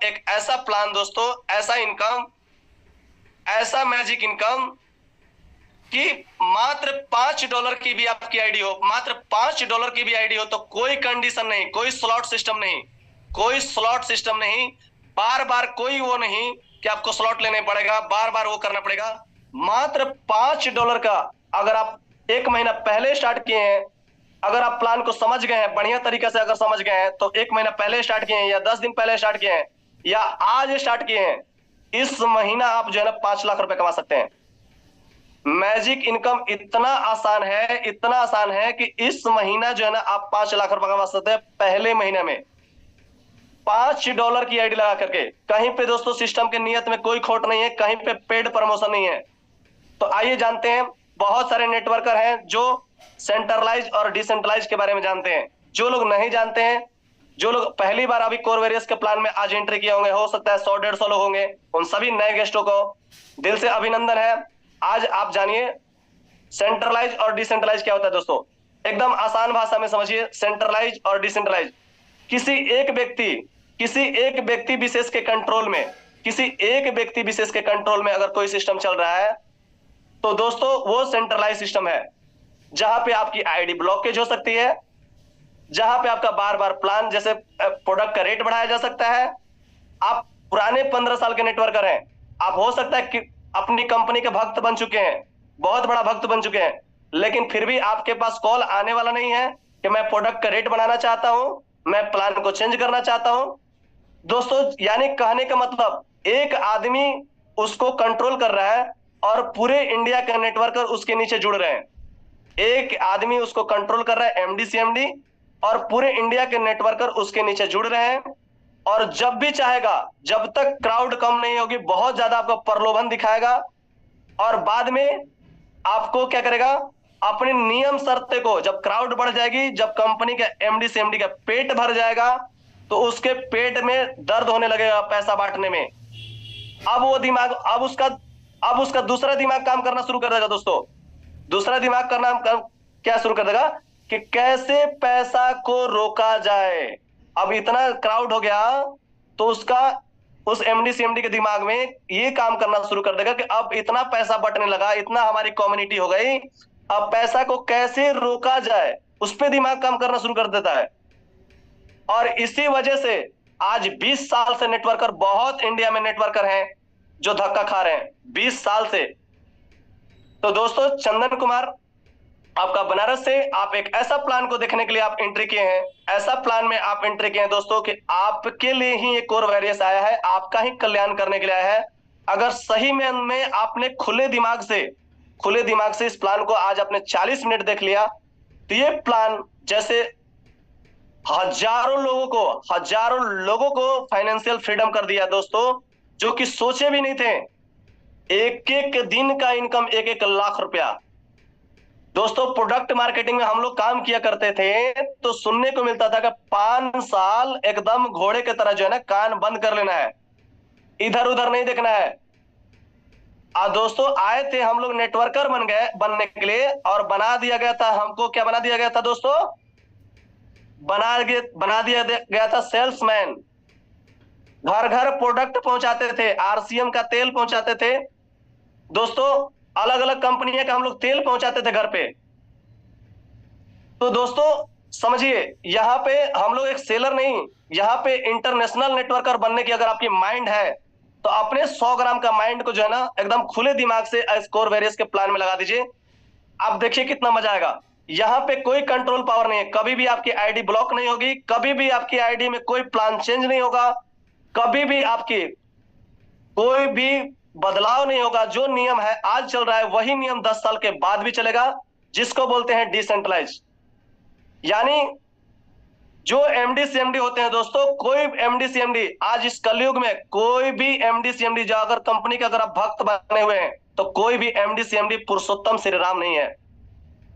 एक ऐसा प्लान दोस्तों, ऐसा इनकम, ऐसा मैजिक इनकम कि मात्र $5 की भी आपकी आईडी हो, मात्र $5 की भी आईडी हो तो कोई कंडीशन नहीं, कोई स्लॉट सिस्टम नहीं, कोई स्लॉट सिस्टम नहीं, बार बार कोई वो नहीं कि आपको स्लॉट लेने पड़ेगा, बार बार वो करना पड़ेगा। मात्र $5 का अगर आप 1 महीना पहले स्टार्ट किए हैं, अगर आप प्लान को समझ गए हैं, बढ़िया तरीके से अगर समझ गए हैं, तो 1 महीना पहले स्टार्ट किए हैं या 10 दिन पहले स्टार्ट किए हैं या आज स्टार्ट किए हैं, इस महीना आप जो है ना 5 लाख रुपए कमा सकते हैं। मैजिक इनकम इतना आसान है, इतना आसान है कि इस महीना जो है ना आप 5 लाख रुपए कमा सकते हैं पहले महीने में, $5 की आईडी लगा करके। कहीं पे दोस्तों सिस्टम के नियत में कोई खोट नहीं है, कहीं पे पेड प्रमोशन नहीं है। तो आइए जानते हैं, बहुत सारे नेटवर्कर हैं जो सेंट्रलाइज और डिसेंट्रलाइज के बारे में जानते हैं। जो लोग नहीं जानते हैं, जो लोग पहली बार अभी कोर वेरियस के प्लान में आज एंट्री किए होंगे, हो सकता है 100-150 लोग होंगे, उन सभी नए गेस्टों को दिल से अभिनंदन है। आज आप जानिए सेंट्रलाइज और डिसेंट्रलाइज क्या होता है दोस्तों। एकदम आसान भाषा में समझिए, सेंट्रलाइज और डिसेंट्रलाइज किसी एक व्यक्ति, किसी एक व्यक्ति विशेष के कंट्रोल में, किसी एक व्यक्ति विशेष के कंट्रोल में अगर कोई सिस्टम चल रहा है तो दोस्तों वो सेंट्रलाइज सिस्टम है, जहां पे आपकी आईडी ब्लॉकेज हो सकती है, जहां पे आपका बार बार प्लान जैसे प्रोडक्ट का रेट बढ़ाया जा सकता है। आप पुराने 15 साल के नेटवर्कर हैं, आप हो सकता है कि अपनी कंपनी के भक्त बन चुके हैं, बहुत बड़ा भक्त बन चुके हैं, लेकिन फिर भी आपके पास कॉल आने वाला नहीं है कि मैं प्रोडक्ट का रेट बढ़ाना चाहता हूं, मैं प्लान को चेंज करना चाहता हूं। दोस्तों यानी कहने का मतलब एक आदमी उसको कंट्रोल कर रहा है और पूरे इंडिया के नेटवर्कर उसके नीचे जुड़ रहे हैं। एक आदमी उसको कंट्रोल कर रहा है, एमडी सीएमडी, और पूरे इंडिया के नेटवर्कर उसके नीचे जुड़ रहे हैं। और जब भी चाहेगा, जब तक क्राउड कम नहीं होगी, बहुत ज्यादा आपको प्रलोभन दिखाएगा और बाद में आपको क्या करेगा, अपने नियम शर्त को, जब क्राउड बढ़ जाएगी, जब कंपनी का एमडी सीएमडी का पेट भर जाएगा तो उसके पेट में दर्द होने लगेगा पैसा बांटने में। अब वो दिमाग, अब उसका दूसरा दिमाग काम करना शुरू कर देगा दोस्तों। दूसरा दिमाग करना क्या शुरू कर देगा कि कैसे पैसा को रोका जाए। अब इतना क्राउड हो गया तो उसका, उस एमडी सीएमडी के दिमाग में ये काम करना शुरू कर देगा कि अब इतना पैसा बटने लगा, इतना हमारी कम्युनिटी हो गई, अब पैसा को कैसे रोका जाए, उस पर दिमाग काम करना शुरू कर देता है। और इसी वजह से आज 20 साल से नेटवर्कर, बहुत इंडिया में नेटवर्कर हैं जो धक्का खा रहे हैं 20 साल से। तो दोस्तों चंदन कुमार आपका बनारस से, आप एक ऐसा प्लान को देखने के लिए आप एंट्री किए हैं, ऐसा प्लान में आप एंट्री किए हैं दोस्तों कि आपके लिए ही ये कोर वैरियस आया है, आपका ही कल्याण करने के लिए आया है। अगर सही में आपने खुले दिमाग से इस प्लान को आज आपने 40 मिनट देख लिया तो ये प्लान जैसे हजारों लोगों को फाइनेंशियल फ्रीडम कर दिया दोस्तों, जो कि सोचे भी नहीं थे। एक एक दिन का इनकम 1-1 लाख रुपया। दोस्तों प्रोडक्ट मार्केटिंग में हम लोग काम किया करते थे तो सुनने को मिलता था कि 5 साल एकदम घोड़े की तरह जो है ना कान बंद कर लेना है, इधर उधर नहीं देखना है। दोस्तों आए थे हम लोग नेटवर्कर बनने के लिए, और बना दिया गया था हमको, क्या बना दिया गया था दोस्तों, बना दिया गया था सेल्समैन। घर घर प्रोडक्ट पहुंचाते थे, आरसीएम का तेल पहुंचाते थे दोस्तों, अलग अलग कंपनियों का हम लोग तेल पहुंचाते थे घर पे। तो दोस्तों समझिए, यहाँ पे हम लोग एक सेलर नहीं, यहाँ पे इंटरनेशनल नेटवर्कर बनने की अगर आपकी माइंड है तो अपने 100 ग्राम का माइंड को जो है ना एकदम खुले दिमाग से कोर वेरियस के प्लान में लगा दीजिए। आप देखिए कितना मजा आएगा। यहाँ पे कोई कंट्रोल पावर नहीं है, कभी भी आपकी आईडी ब्लॉक नहीं होगी, कभी भी आपकी आईडी में कोई प्लान चेंज नहीं होगा, कभी भी आपकी कोई भी बदलाव नहीं होगा। जो नियम है आज चल रहा है वही नियम 10 साल के बाद भी चलेगा, जिसको बोलते हैं डिसेंट्रलाइज। यानी जो एमडी सीएमडी होते हैं दोस्तों, कोई एमडी सीएमडी आज इस कलयुग में, कोई भी एमडी सीएमडी जो अगर कंपनी के अगर आप भक्त बने हुए हैं तो कोई भी एमडी सीएमडी पुरुषोत्तम श्री राम नहीं है।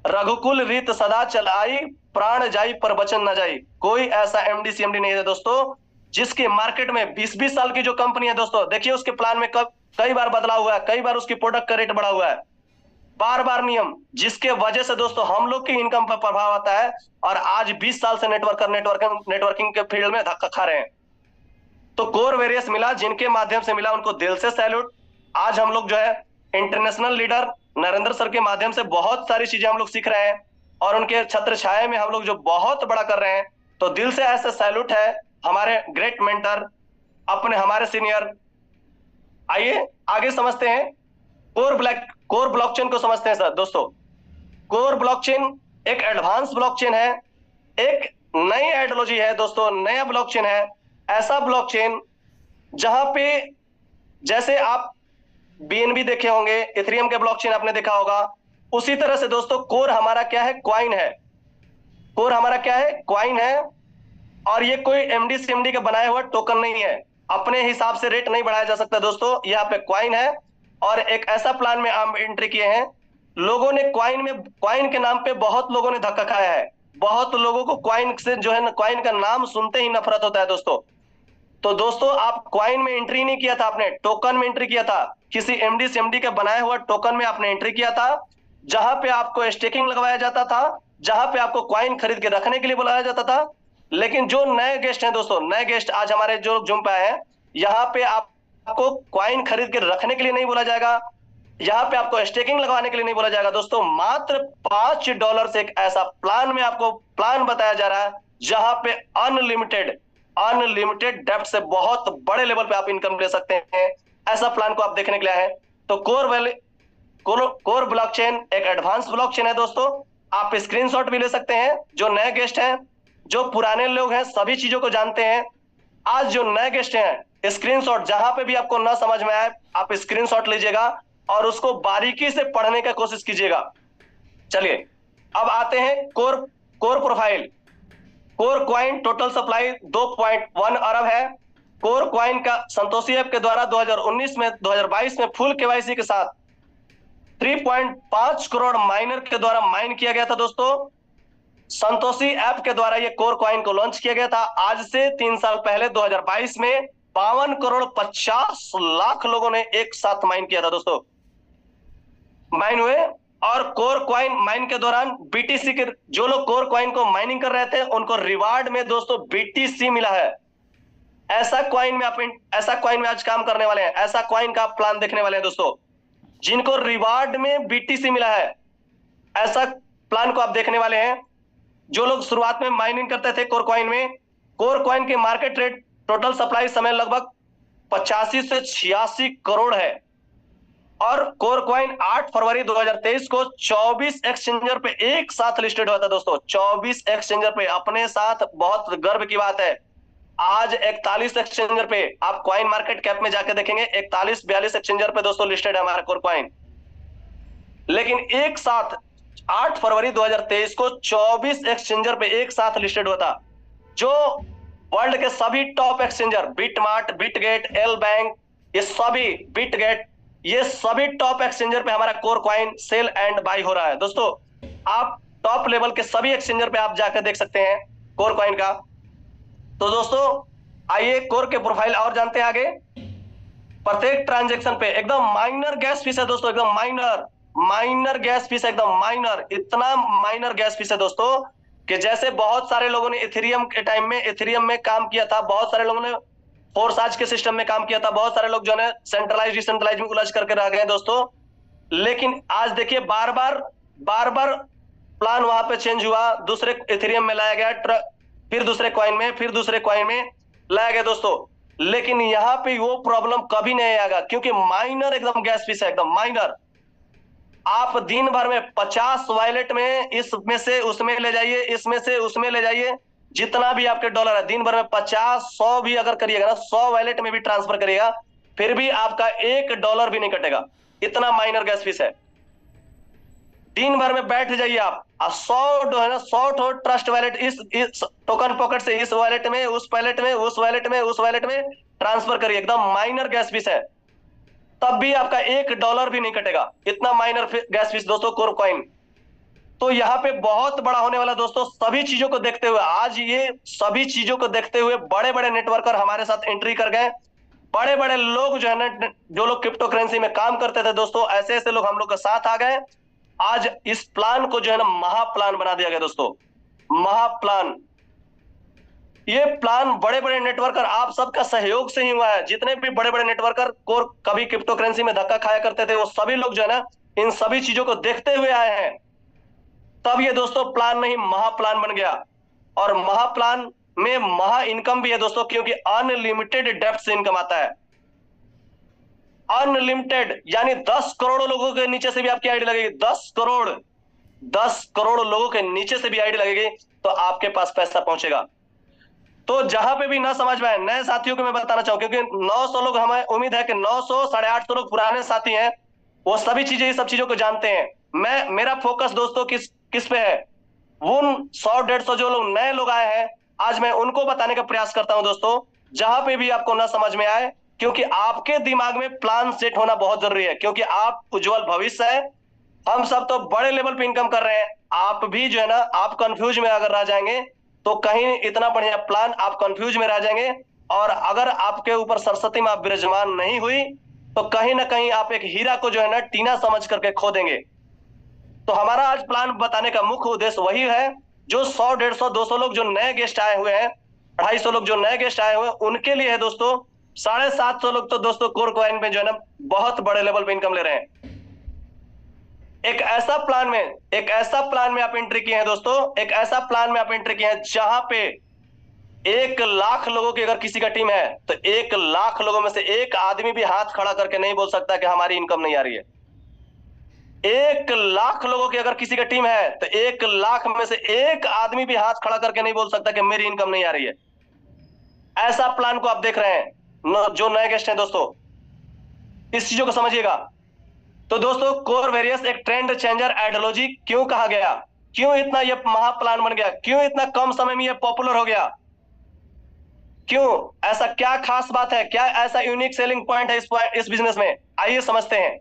रघुकुल रीत सदा चलाई, प्राण जाई पर वचन न जाई। कोई ऐसा एमडी सीएमडी नहीं है दोस्तों जिसके मार्केट में 20-20 साल की जो कंपनी है दोस्तों, देखिए उसके प्लान में कई बार बदलाव हुआ है, कई बार उसकी प्रोडक्ट का रेट बढ़ा हुआ है, बार बार नियम, जिसके वजह से दोस्तों हम लोग की इनकम पर प्रभाव आता है। और आज 20 साल से नेटवर्किंग के फील्ड में धक्का खा रहे हैं। तो कोर वेरियस मिला, जिनके माध्यम से मिला उनको दिल से सैल्यूट। आज हम लोग जो है इंटरनेशनल लीडर नरेंद्र सर के माध्यम से बहुत सारी चीजें हम लोग सीख रहे हैं और उनके छत्र छाया में हम लोग जो बहुत बड़ा कर रहे हैं, तो दिल से ऐसे सैल्यूट है हमारे ग्रेट मेंटर, अपने हमारे सीनियर। आइए आगे समझते हैं कोर ब्लॉकचेन को समझते हैं सर। दोस्तों, कोर ब्लॉकचेन एक एडवांस ब्लॉकचेन है, एक नई आइडियोलॉजी है दोस्तों, नया ब्लॉकचेन है। ऐसा ब्लॉकचेन जहां पे जैसे आप बीएनबी देखे होंगे, इथेरियम के ब्लॉकचेन आपने देखा होगा, उसी तरह से दोस्तों कोर हमारा क्या है? क्वाइन है। कोर हमारा क्या है? क्वाइन है। और ये कोई एमडी सीएमडी का बनाया हुआ टोकन नहीं है, अपने हिसाब से रेट नहीं बढ़ाया जा सकता दोस्तों। यहाँ पे क्वाइन है और एक ऐसा प्लान में हम एंट्री किए हैं। लोगों ने क्वाइन के नाम पे बहुत लोगों ने धक्का खाया है, बहुत लोगों को क्वाइन से जो है ना, क्वाइन का नाम सुनते ही नफरत होता है दोस्तों। तो दोस्तों, आप क्वाइन में एंट्री नहीं किया था, आपने टोकन में एंट्री किया था। किसी एमडी सीएमडी का बनाया हुआ टोकन में आपने एंट्री किया था, जहां पे आपको स्टेकिंग लगवाया जाता था, जहां पे आपको क्वाइन खरीद के रखने के लिए बुलाया जाता था। लेकिन जो नए गेस्ट हैं दोस्तों, नए गेस्ट आज हमारे जो जूम पे आए हैं, यहाँ पे आपको क्वाइन खरीद के रखने के लिए नहीं बोला जाएगा, यहाँ पे आपको स्टेकिंग लगवाने के लिए नहीं बोला जाएगा दोस्तों। मात्र $5 से एक ऐसा प्लान में आपको प्लान बताया जा रहा है, जहां पे अनलिमिटेड डेप्थ से बहुत बड़े लेवल पे आप इनकम ले सकते हैं। ऐसा प्लान को आप देखने के लिए आए हैं। तो कोर ब्लॉकचेन एक एडवांस ब्लॉकचेन है दोस्तों। आप स्क्रीनशॉट भी ले सकते हैं, जो नए गेस्ट हैं, जो पुराने लोग हैं, सभी चीजों को जानते हैं। आज जो नए गेस्ट हैं, स्क्रीनशॉट जहां पे भी आपको ना समझ में आए, आप स्क्रीनशॉट लीजिएगा और उसको बारीकी से पढ़ने की कोशिश कीजिएगा। चलिए अब आते हैं core profile. Core coin total supply 2.1 अरब है। कोर क्वाइन का संतोषी ऐप के द्वारा 2022 में फुल केवाईसी के साथ 3.5 करोड़ माइनर के द्वारा माइन किया गया था दोस्तों। संतोषी ऐप के द्वारा ये कोर क्वाइन को लॉन्च किया गया था। आज से 3 साल पहले 2022 में 52 करोड़ 50 लाख लोगों ने एक साथ माइन किया था दोस्तों, माइन हुए। और कोर क्वाइन माइन के दौरान बीटीसी के जो लोग कोर क्वाइन को माइनिंग कर रहे थे, उनको रिवार्ड में दोस्तों बीटीसी मिला है। ऐसा क्वाइन में आज काम करने वाले हैं, ऐसा क्वाइन का प्लान देखने वाले हैं दोस्तों, जिनको रिवार्ड में बीटीसी मिला है। ऐसा प्लान को आप देखने वाले हैं। जो लोग शुरुआत में माइनिंग करते थे कोर क्वाइन के मार्केट रेट टोटल सप्लाई समय लगभग 85 से 86 करोड़ है। और कोर क्वाइन 8 फरवरी 2023 को 24 एक्सचेंजर पे एक साथ लिस्टेड हुआ था दोस्तों। 24 एक्सचेंजर पे, अपने साथ बहुत गर्व की बात है। आज 41 एक्सचेंजर पे आप क्वाइन मार्केट कैप में जाके देखेंगे, 41-42 एक्सचेंजर पे दोस्तों लिस्टेड है हमारा कोर क्वाइन। लेकिन एक साथ 8 फरवरी 2023 को 24 एक्सचेंजर पे एक साथ लिस्टेड हुआ था। जो वर्ल्ड के सभी top exchanger, BitMart, Bitget, LBank, ये सभी, बिटगेट, ये सभी टॉप एक्सचेंजर पे हमारा core coin sale and buy हो रहा है दोस्तों। आप टॉप लेवल के सभी एक्सचेंजर पे आप जाकर देख सकते हैं कोर क्वाइन का। तो दोस्तों आइए कोर के प्रोफाइल और जानते हैं आगे। प्रत्येक ट्रांजैक्शन पे एकदम माइनर गैस फीस है दोस्तों, एकदम माइनर गैस फीस है, एकदम माइनर, इतना माइनर गैस फीस है दोस्तों कि जैसे बहुत सारे लोगों ने इथेरियम के टाइम में इथेरियम में काम किया था, बहुत सारे लोगों ने फोर्साज के सिस्टम में काम किया था, बहुत सारे लोग जो है सेंट्रलाइज डिसेंट्रलाइज में उलझ करके रह गए दोस्तों। लेकिन आज देखिए बार बार प्लान वहां पे चेंज हुआ, दूसरे इथेरियम में लाया गया, फिर दूसरे कॉइन में लाया गया दोस्तों। लेकिन यहाँ पे वो प्रॉब्लम कभी नहीं आएगा, क्योंकि माइनर एकदम गैस फीस है, एकदम माइनर। आप दिन भर में 50 वॉलेट में इसमें से उसमें ले जाइए, इसमें से उसमें ले जाइए, जितना भी आपके डॉलर है दिन भर में 50-100 भी अगर करिएगा ना, 100 वॉलेट में भी ट्रांसफर करिएगा, फिर भी आपका $1 भी नहीं कटेगा, इतना माइनर गैस फीस है। दिन भर में बैठ जाइए आप, 100 ट्रस्ट वॉलेट इस टोकन पॉकेट से इस वॉलेट में, उस वॉलेट में, उस वॉलेट में, उस वॉलेट में ट्रांसफर करिए, एकदम माइनर गैस फीस है, तब भी आपका $1 भी नहीं कटेगा, इतना माइनर गैस फीस दोस्तों कोर कॉइन। तो यहाँ पे बहुत बड़ा होने वाला दोस्तों। सभी चीजों को देखते हुए, आज ये सभी चीजों को देखते हुए बड़े बड़े नेटवर्कर हमारे साथ एंट्री कर गए, बड़े बड़े लोग जो है ना, जो लोग क्रिप्टो करेंसी में काम करते थे दोस्तों, ऐसे ऐसे लोग हम लोग के साथ आ गए। आज इस प्लान को जो है ना महाप्लान बना दिया गया दोस्तों, महाप्लान। ये प्लान बड़े बड़े नेटवर्कर आप सबका सहयोग से ही हुआ है। जितने भी बड़े बड़े नेटवर्कर को कभी क्रिप्टो करेंसी में धक्का खाया करते थे, वो सभी लोग जो है ना इन सभी चीजों को देखते हुए आए हैं। तब ये दोस्तों प्लान नहीं महा प्लान बन गया। और महा प्लान में महा इनकम भी है दोस्तों, क्योंकि अनलिमिटेड डेप्थ से इनकम आता है। अनलिमिटेड यानी 10 करोड़ लोगों के नीचे से भी आपकी आईडी लगेगी। 10 करोड़ लोगों के नीचे से भी आईडी लगेगी तो आपके पास पैसा पहुंचेगा। तो जहां पे भी ना समझ में आए, नए साथियों को मैं बताना चाहूँ, क्योंकि 900 लोग, हमें उम्मीद है कि 900 850 लोग पुराने साथी हैं, वो सभी चीजें, ये सब चीजों को जानते हैं। मेरा फोकस दोस्तों किस किस पे है, उन 100 150 जो लोग नए लोग आए हैं, आज मैं उनको बताने का प्रयास करता हूं दोस्तों, जहां पे भी आपको ना समझ में आए, क्योंकि आपके दिमाग में प्लान सेट होना बहुत जरूरी है, क्योंकि आप उज्जवल भविष्य है। हम सब तो बड़े लेवल पे इनकम कर रहे हैं, आप भी जो है ना, आप कंफ्यूज में अगर रह जाएंगे तो कहीं इतना बढ़िया प्लान, आप कंफ्यूज में रह जाएंगे। और अगर आपके ऊपर सरस्वती मां विराजमान नहीं हुई तो कहीं ना कहीं आप एक हीरा को जो है ना टीना समझ करके खो देंगे। तो हमारा आज प्लान बताने का मुख्य उद्देश्य वही है, जो 100 150 200 लोग जो नए गेस्ट आए हुए हैं, 250 लोग जो नए गेस्ट आए हुए हैं, उनके लिए है दोस्तों। 750 लोग तो दोस्तों कोर कॉइन पे जो है ना बहुत बड़े लेवल पे इनकम ले रहे हैं। एक ऐसा प्लान में आप एंट्री किए हैं दोस्तों, एक ऐसा प्लान में आप एंट्री किए हैं जहां पे 1 लाख लोगों की अगर किसी का टीम है तो 1 लाख लोगों में से एक आदमी भी हाथ खड़ा करके नहीं बोल सकता कि हमारी इनकम नहीं आ रही है। 1 लाख लोगों की अगर किसी का टीम है तो 1 लाख में से एक आदमी भी हाथ खड़ा करके नहीं बोल सकता कि मेरी इनकम नहीं आ रही है। ऐसा प्लान को आप देख रहे हैं जो नए गेस्ट हैं दोस्तों, इस चीजों को समझिएगा। तो दोस्तों कोर वेरियस एक ट्रेंड चेंजर आइडियोलॉजी क्यों कहा गया, क्यों इतना ये महा प्लान बन गया, क्यों इतना कम समय में ये पॉपुलर हो गया, क्यों, ऐसा क्या खास बात है, क्या ऐसा यूनिक सेलिंग पॉइंट है इस बिजनेस में, आइए समझते हैं।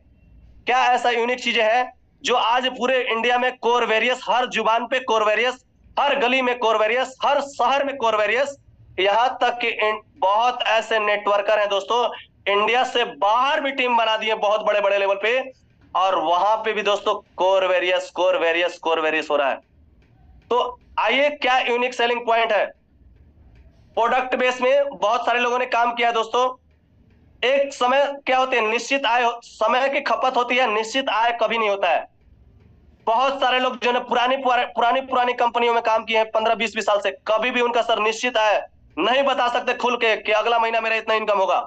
क्या ऐसा यूनिक चीजें हैं जो आज पूरे इंडिया में कोर वेरियस, हर जुबान पे कोर वेरियस, हर गली में कोर वेरियस, हर शहर में कोर वेरियस, यहां तक कि बहुत ऐसे नेटवर्कर हैं दोस्तों, इंडिया से बाहर भी टीम बना दिए बहुत बड़े बड़े लेवल पे, और वहां पे भी दोस्तों core various core various core various हो रहा है। तो आइए, क्या यूनिक सेलिंग पॉइंट है। प्रोडक्ट बेस में बहुत सारे लोगों ने काम किया दोस्तों। एक समय क्या होते हैं, निश्चित आय, समय की खपत होती है, निश्चित आय कभी नहीं होता है। बहुत सारे लोग जो है पुरानी कंपनियों में काम किए हैं 15 20 साल से, कभी भी उनका सर निश्चित आय नहीं बता सकते खुल के कि अगला महीना मेरा इतना इनकम होगा।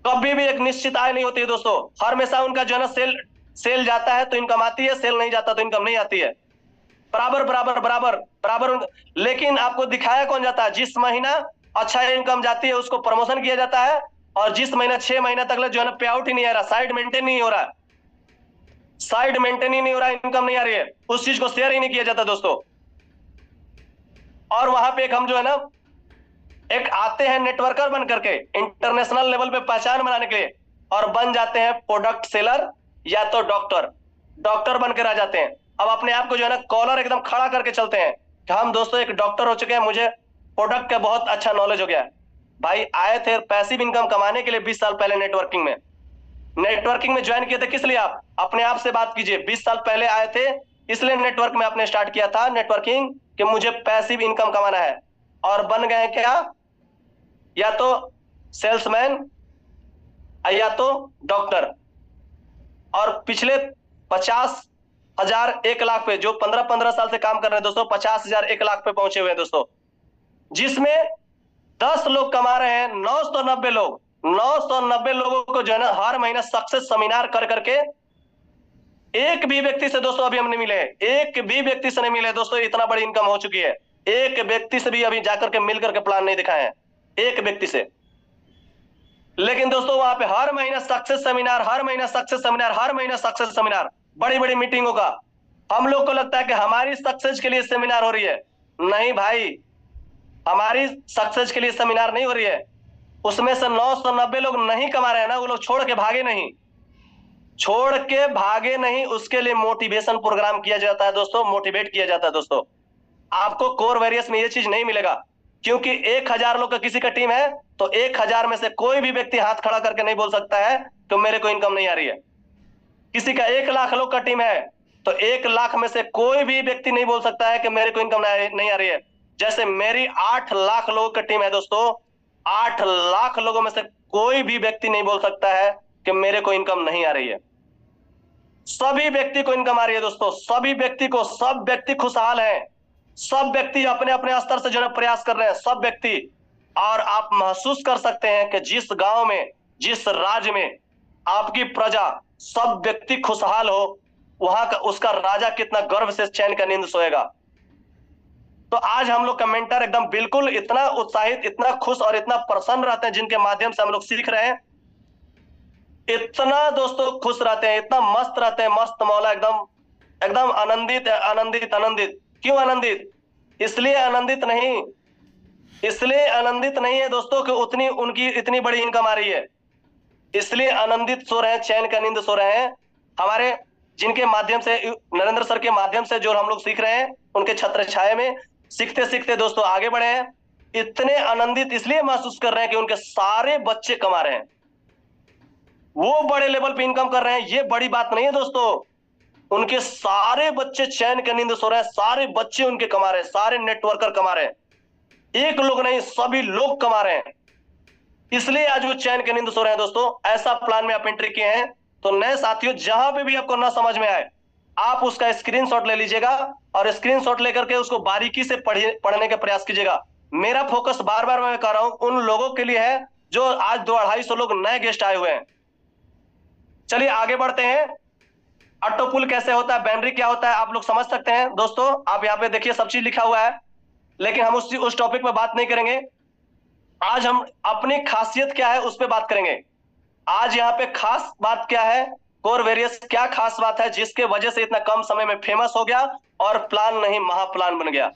कभी भी एक निश्चित आय नहीं होती है दोस्तों। हर हमेशा उनका जो है ना सेल जाता है तो इनकम आती है, सेल नहीं जाता तो इनकम नहीं आती है। बराबर बराबर बराबर बराबर। लेकिन आपको दिखाया कौन जाता है, जिस महीना अच्छा इनकम जाती है उसको प्रमोशन किया जाता है, और जिस महीना 6 महीना तक जो है ना पे आउट ही नहीं आ रहा, साइड मेंटेन नहीं हो रहा, साइड मेंटेन ही नहीं हो रहा, इनकम नहीं आ रही है, उस चीज को शेयर ही नहीं किया जाता दोस्तों। और वहां पे एक हम जो है ना एक आते हैं नेटवर्कर बन करके इंटरनेशनल लेवल पे पहचान बनाने के लिए, और बन जाते हैं प्रोडक्ट सेलर या तो डॉक्टर बनकर आ जाते हैं। अब अपने आप को जो है ना कॉलर एकदम खड़ा करके चलते हैं कि हम दोस्तों एक डॉक्टर हो चुके हैं, मुझे प्रोडक्ट का बहुत अच्छा नॉलेज हो गया। भाई आए थे पैसिव इनकम कमाने के लिए 20 साल पहले नेटवर्किंग में ज्वाइन किए थे, किस लिए, आप अपने आप से बात कीजिए। 20 साल पहले आए थे इसलिए नेटवर्क में आपने स्टार्ट किया था नेटवर्किंग, कि मुझे पैसिव इनकम कमाना है, और बन गए क्या, या तो सेल्समैन या तो डॉक्टर। और पिछले 50,000 1 लाख पे जो 15 साल से काम कर रहे हैं दोस्तों, 50,000 1 लाख पे पहुंचे हुए हैं दोस्तों, जिसमें 10 लोग कमा रहे हैं 990 लोगों को जो है ना हर महीना सक्सेस सेमिनार कर करके। एक भी व्यक्ति से दोस्तों अभी हम नहीं मिले, एक भी व्यक्ति से नहीं मिले दोस्तों, इतना बड़ी इनकम हो चुकी है। एक व्यक्ति से भी अभी जाकर के मिल करके प्लान नहीं दिखाए हैं, एक व्यक्ति से। लेकिन दोस्तों वहां पे हर महीना सक्सेस सेमिनार, हर महीना सक्सेस सेमिनार, हर महीना सक्सेस सेमिनार, बड़ी बड़ी मीटिंगों का। हम लोग को लगता है कि हमारी सक्सेस के लिए सेमिनार हो रही है, नहीं भाई, हमारी सक्सेस के लिए सेमिनार नहीं हो रही है। उसमें से 990 लोग नहीं कमा रहे हैं ना, वो लोग छोड़ के भागे नहीं, उसके लिए मोटिवेशन प्रोग्राम किया जाता है दोस्तों, मोटिवेट किया जाता है दोस्तों। आपको कोर वेरियस में ये चीज नहीं मिलेगा, क्योंकि 1000 लोग का किसी का टीम है तो 1000 में से कोई भी व्यक्ति हाथ खड़ा करके नहीं बोल सकता है कि मेरे को इनकम नहीं आ रही है। किसी का 1 लाख लोग का टीम है तो 1 लाख में से कोई भी व्यक्ति नहीं बोल सकता है कि मेरे को इनकम नहीं आ रही है। जैसे मेरी 8 लाख लोगों की टीम है दोस्तों, 8 लाख लोगों में से कोई भी व्यक्ति नहीं बोल सकता है कि मेरे को इनकम नहीं आ रही है। सभी व्यक्ति को इनकम आ रही है दोस्तों, सभी व्यक्ति को, सब व्यक्ति खुशहाल हैं, सब व्यक्ति अपने अपने स्तर से जो है प्रयास कर रहे हैं, सब व्यक्ति। और आप महसूस कर सकते हैं कि जिस गांव में, जिस राज्य में आपकी प्रजा, सब व्यक्ति खुशहाल हो, वहां का उसका राजा कितना गर्व से चैन का नींद सोएगा। तो आज हम लोग कमेंटर एकदम बिल्कुल इतना उत्साहित, इतना खुश और इतना प्रसन्न रहते हैं, जिनके माध्यम से हम लोग सीख रहे हैं, इतना दोस्तों खुश रहते हैं, इतना मस्त रहते हैं, मस्त मौला, एकदम एकदम आनंदित आनंदित आनंदित। क्यों आनंदित? इसलिए आनंदित नहीं है दोस्तों कि उतनी उनकी इतनी बड़ी इनकम आ रही है, इसलिए आनंदित सो रहे हैं, चैन का नींद सो रहे हैं। हमारे जिनके माध्यम से, नरेंद्र सर के माध्यम से जो हम लोग सीख रहे हैं, उनके छत्र छाया में सीखते सीखते दोस्तों आगे बढ़े हैं। इतने आनंदित इसलिए महसूस कर रहे हैं कि उनके सारे बच्चे कमा रहे हैं, वो बड़े लेवल पे इनकम कर रहे हैं। ये बड़ी बात नहीं है दोस्तों, उनके सारे बच्चे चैन का नींद सो रहे हैं, सारे बच्चे उनके कमा रहे हैं, सारे नेटवर्कर कमा रहे हैं, एक लोग नहीं, सभी लोग कमा रहे हैं, इसलिए आज वो चैन के नींद सो रहे हैं दोस्तों। ऐसा प्लान में आप एंट्री किए हैं। तो नए साथियों, जहां पे भी आपको ना समझ में आए, आप उसका स्क्रीनशॉट ले लीजिएगा और स्क्रीनशॉट लेकर के उसको बारीकी से पढ़ने का प्रयास कीजिएगा। मेरा फोकस बार बार मैं कह रहा हूं उन लोगों के लिए है जो आज 200-250 लोग नए गेस्ट आए हुए हैं। चलिए आगे बढ़ते हैं। ऑटोपुल कैसे होता है, बाइनरी क्या होता है, आप लोग समझ सकते हैं दोस्तों। आप यहाँ पे देखिए सब चीज लिखा हुआ है, लेकिन हम उस टॉपिक में बात नहीं करेंगे। आज हम अपनी खासियत क्या है उस पर बात करेंगे। आज यहाँ पे खास बात क्या है, कोर वेरियस क्या खास बात है जिसके वजह से इतना कम समय में फेमस हो गया और प्लान नहीं महाप्लान बन गया।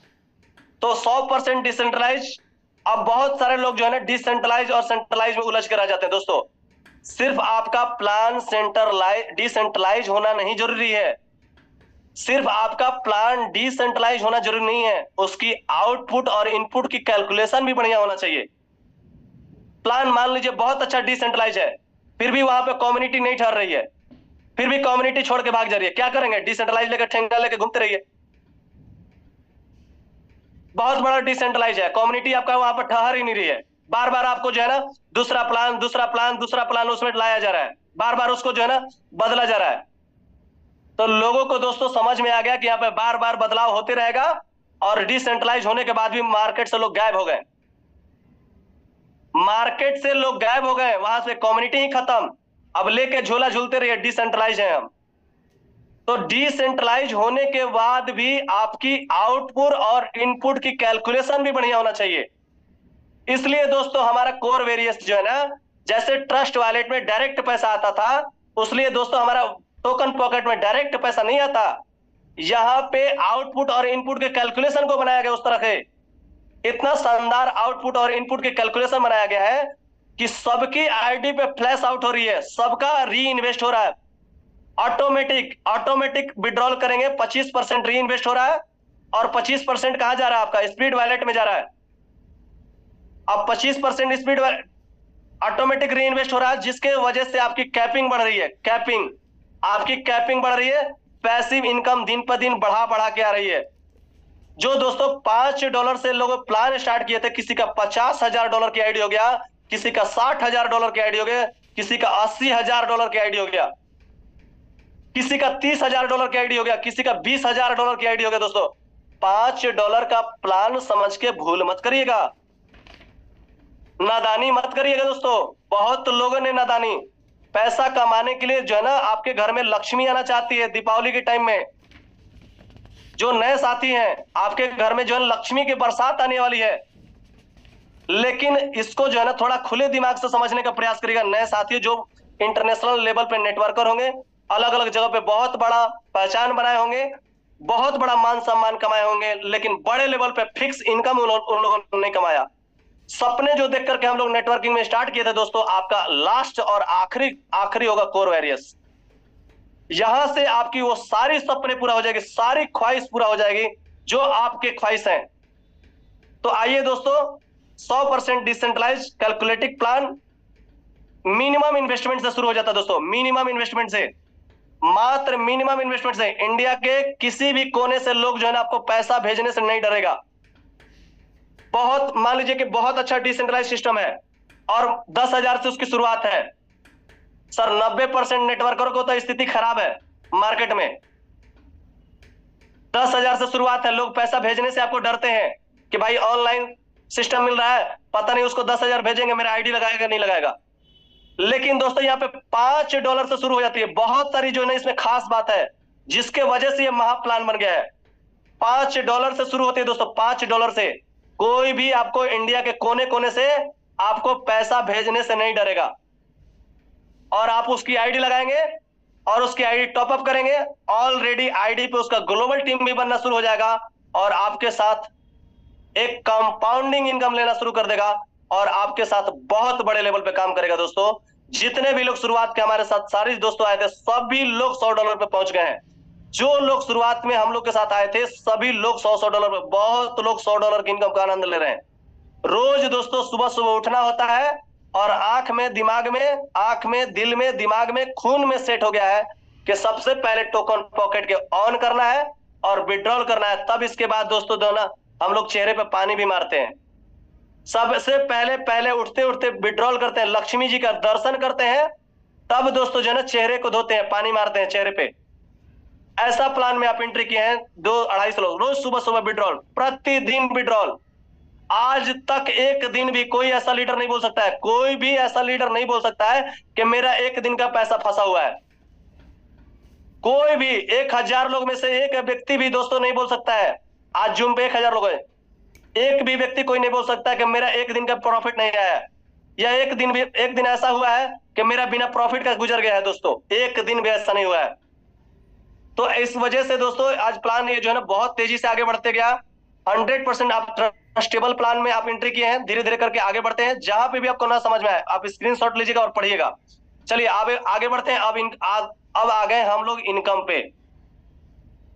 तो 100% डिसेंट्रलाइज। अब बहुत सारे लोग जो है ना डिसेंट्रलाइज और सेंट्रलाइज में उलझ कर आ जाते हैं दोस्तों। सिर्फ आपका प्लान डिसेंट्रलाइज होना नहीं जरूरी है, सिर्फ आपका प्लान डिसेंट्रलाइज होना जरूरी नहीं है, उसकी आउटपुट और इनपुट की कैलकुलेशन भी बढ़िया होना चाहिए। प्लान मान लीजिए बहुत अच्छा डिसेंट्रलाइज है, फिर भी वहां पे कम्युनिटी नहीं ठहर रही है, फिर भी कम्युनिटी छोड़ के भाग जा रही है, क्या करेंगे? डिसेंट्रलाइज लेकर ठेंगा लेकर घूमते रहिए। बहुत बड़ा डिसेंट्रलाइज है, कम्युनिटी आपका वहां पर ठहर ही नहीं रही है, बार बार आपको जो है ना दूसरा प्लान उसमें लाया जा रहा है, बार बार उसको जो है ना बदला जा रहा है। तो लोगों को दोस्तों समझ में आ गया कि यहाँ पे बार बार बदलाव होते रहेगा, और डिसेंट्रलाइज होने के बाद भी मार्केट से लोग गायब हो गए, मार्केट से लोग गायब हो गए, वहां से कम्युनिटी ही खत्म। अब लेके झोला झूलते रहिए, डिसेंट्रलाइज है हम। तो डिसेंट्रलाइज होने के बाद भी आपकी आउटपुट और इनपुट की कैलकुलेशन भी बढ़िया होना चाहिए। इसलिए दोस्तों हमारा कोर वेरियस जो है ना, जैसे ट्रस्ट वॉलेट में डायरेक्ट पैसा आता था, उसलिए दोस्तों हमारा टोकन पॉकेट में डायरेक्ट पैसा नहीं आता। यहां पे आउटपुट और इनपुट के कैलकुलेशन को बनाया गया उस तरह के, इतना शानदार आउटपुट और इनपुट के कैलकुलेशन बनाया गया है कि सबकी आईडी पे फ्लैश आउट हो रही है, सबका री इन्वेस्ट हो रहा है, ऑटोमेटिक विड्रॉल करेंगे, 25% री इन्वेस्ट हो रहा है, और 25% कहां जा रहा है? आपका स्पीड वॉलेट में जा रहा है। अब 25% स्पीड ऑटोमेटिक री इन्वेस्ट हो रहा है, जिसके वजह से आपकी कैपिंग बढ़ रही है, आपकी कैपिंग बढ़ रही है, पैसिव इनकम दिन पर दिन बढ़ा के आ रही है। जो दोस्तों $5 से लोग प्लान स्टार्ट किए थे, किसी का $50,000 की आईडी हो गया, किसी का $60,000 की आईडी हो गया, किसी का $80,000 की आईडी हो गया, किसी का $30,000 की आईडी हो गया, किसी का $20,000 की आईडी हो गया। दोस्तों $5 का प्लान समझ के भूल मत करिएगा, नादानी मत करिएगा दोस्तों। बहुत लोगों ने नादानी, पैसा कमाने के लिए जो है ना आपके घर में लक्ष्मी आना चाहती है दीपावली के टाइम में, जो नए साथी हैं आपके घर में जो है लक्ष्मी की बरसात आने वाली है, लेकिन इसको जो है ना थोड़ा खुले दिमाग से समझने का प्रयास करिएगा। नए साथी जो इंटरनेशनल लेवल पे नेटवर्कर होंगे, अलग अलग जगह पे बहुत बड़ा पहचान बनाए होंगे, बहुत बड़ा मान सम्मान कमाए होंगे, लेकिन बड़े लेवल पे फिक्स इनकम उन लोगों ने नहीं कमाया। सपने जो देख करके हम लोग नेटवर्किंग में स्टार्ट किए थे दोस्तों, आपका लास्ट और आखिरी होगा कोर वेरियस। यहां से आपकी वो सारी सपने पूरा हो जाएगी, सारी ख्वाहिश पूरा हो जाएगी जो आपके ख्वाहिश हैं। तो आइए दोस्तों, 100% decentralize calculative plan minimum investment से शुरू हो जाता है दोस्तों, मिनिमम इन्वेस्टमेंट से। मात्र मिनिमम इन्वेस्टमेंट से इंडिया के किसी भी कोने से लोग जो है ना आपको पैसा भेजने से नहीं डरेगा। बहुत मान लीजिए कि बहुत अच्छा डिसेंट्रलाइज सिस्टम है और 10,000 से उसकी शुरुआत है। सर 90% नेटवर्कर को तो स्थिति खराब है मार्केट में। 10,000 से शुरुआत है। लोग पैसा भेजने से आपको डरते हैं कि भाई ऑनलाइन सिस्टम मिल रहा है, पता नहीं उसको 10,000 भेजेंगे मेरा आईडी लगाएगा नहीं लगाएगा। लेकिन दोस्तों यहाँ पे $5 से शुरू हो जाती है। बहुत सारी जो है ना इसमें खास बात है जिसके वजह से ये महाप्लान बन गया है। $5 से शुरू होती है दोस्तों, $5 से कोई भी आपको इंडिया के कोने कोने से आपको पैसा भेजने से नहीं डरेगा। और आप उसकी आईडी लगाएंगे और उसकी आईडी टॉप अप करेंगे, ऑलरेडी आईडी पे उसका ग्लोबल टीम भी बनना शुरू हो जाएगा और आपके साथ एक कंपाउंडिंग इनकम लेना शुरू कर देगा और आपके साथ बहुत बड़े लेवल पे काम करेगा। दोस्तों जितने भी लोग शुरुआत के हमारे साथ सारे दोस्तों आए थे सभी लोग $100 पे पहुंच गए हैं। जो लोग शुरुआत में हम लोग के साथ आए थे सभी लोग $100 पे, बहुत लोग $100 की इनकम का आनंद ले रहे हैं। रोज दोस्तों सुबह सुबह उठना होता है और आंख में दिल में दिमाग में खून में सेट हो गया है कि सबसे पहले टोकन पॉकेट के ऑन करना है और विड्रॉल करना है। तब इसके बाद दोस्तों जो ना हम लोग चेहरे पे पानी भी मारते हैं। सबसे पहले उठते उठते विड्रॉल करते हैं, लक्ष्मी जी का दर्शन करते हैं, तब दोस्तों जो है ना चेहरे को धोते हैं, पानी मारते हैं चेहरे पे। ऐसा प्लान में आप एंट्री किए हैं 2-250 लोग, रोज सुबह सुबह विड्रॉल, प्रतिदिन विड्रॉल। आज तक एक दिन भी कोई ऐसा लीडर नहीं बोल सकता है, कोई भी ऐसा लीडर नहीं बोल सकता है कि मेरा एक दिन का पैसा फंसा हुआ है। कोई भी 1,000 लोग में से एक व्यक्ति भी दोस्तों नहीं बोल सकता है। आज जूम पे 1,000 लोग हैं, एक भी व्यक्ति कोई नहीं बोल सकता है कि मेरा एक दिन का प्रॉफिट नहीं आया, या एक दिन ऐसा हुआ है कि मेरा बिना प्रॉफिट का गुजर गया है। दोस्तों एक दिन भी ऐसा नहीं हुआ है। तो इस वजह से दोस्तों आज प्लान ये जो है ना बहुत तेजी से आगे बढ़ते गया। 100% आप ट्रस्टेबल प्लान में आप एंट्री किए हैं, धीरे धीरे करके आगे बढ़ते हैं। जहां पे भी आपको ना समझ में आए आप स्क्रीनशॉट लीजिएगा और पढ़िएगा। चलिए आगे बढ़ते हैं। अब आ गए हम लोग इनकम पे।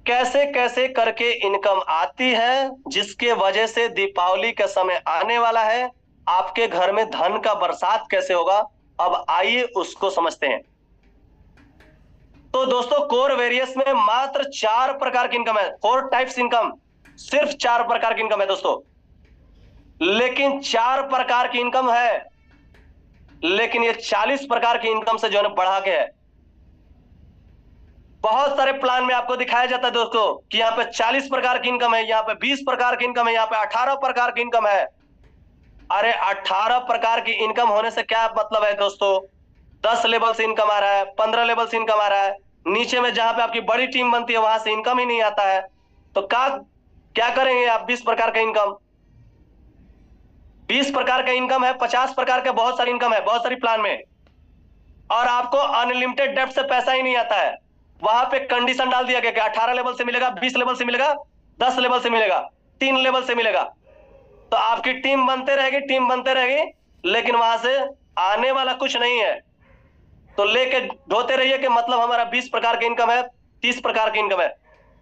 कैसे कैसे करके इनकम आती है, जिसके वजह से दीपावली का समय आने वाला है, आपके घर में धन का बरसात कैसे होगा। अब आइए उसको समझते हैं। तो दोस्तों कोर वेरियस में मात्र 4 प्रकार की इनकम है, 4 टाइप्स इनकम, सिर्फ 4 प्रकार की इनकम है दोस्तों। लेकिन 4 प्रकार की इनकम है, लेकिन ये 40 प्रकार की इनकम से जो है ना बढ़ा के है। बहुत सारे प्लान में आपको दिखाया जाता है दोस्तों कि यहाँ पे 40 प्रकार की इनकम है, यहाँ पे 20 प्रकार की इनकम है, यहाँ पे 18 प्रकार की इनकम है। अरे 18 प्रकार की इनकम होने से क्या मतलब है दोस्तों? 10 लेवल से इनकम आ रहा है, 15 लेवल से इनकम आ रहा है, नीचे में जहां पे आपकी बड़ी टीम बनती है वहां से इनकम ही नहीं आता है। तो क्या करेंगे आप? 20 प्रकार का इनकम, 20 प्रकार का इनकम है, 50 प्रकार का बहुत सारी इनकम है, बहुत सारी प्लान में। और आपको अनलिमिटेड डेप्थ से पैसा ही नहीं आता है। वहां पे कंडीशन डाल दिया गया कि 18 लेवल से मिलेगा, 20 लेवल से मिलेगा, 10 लेवल से मिलेगा, 3 लेवल से मिलेगा। तो आपकी टीम बनते रहेगी, लेकिन वहां से आने वाला कुछ नहीं है। तो लेके ढोते रहिए कि मतलब हमारा 20 प्रकार की इनकम है, 30 प्रकार की इनकम है।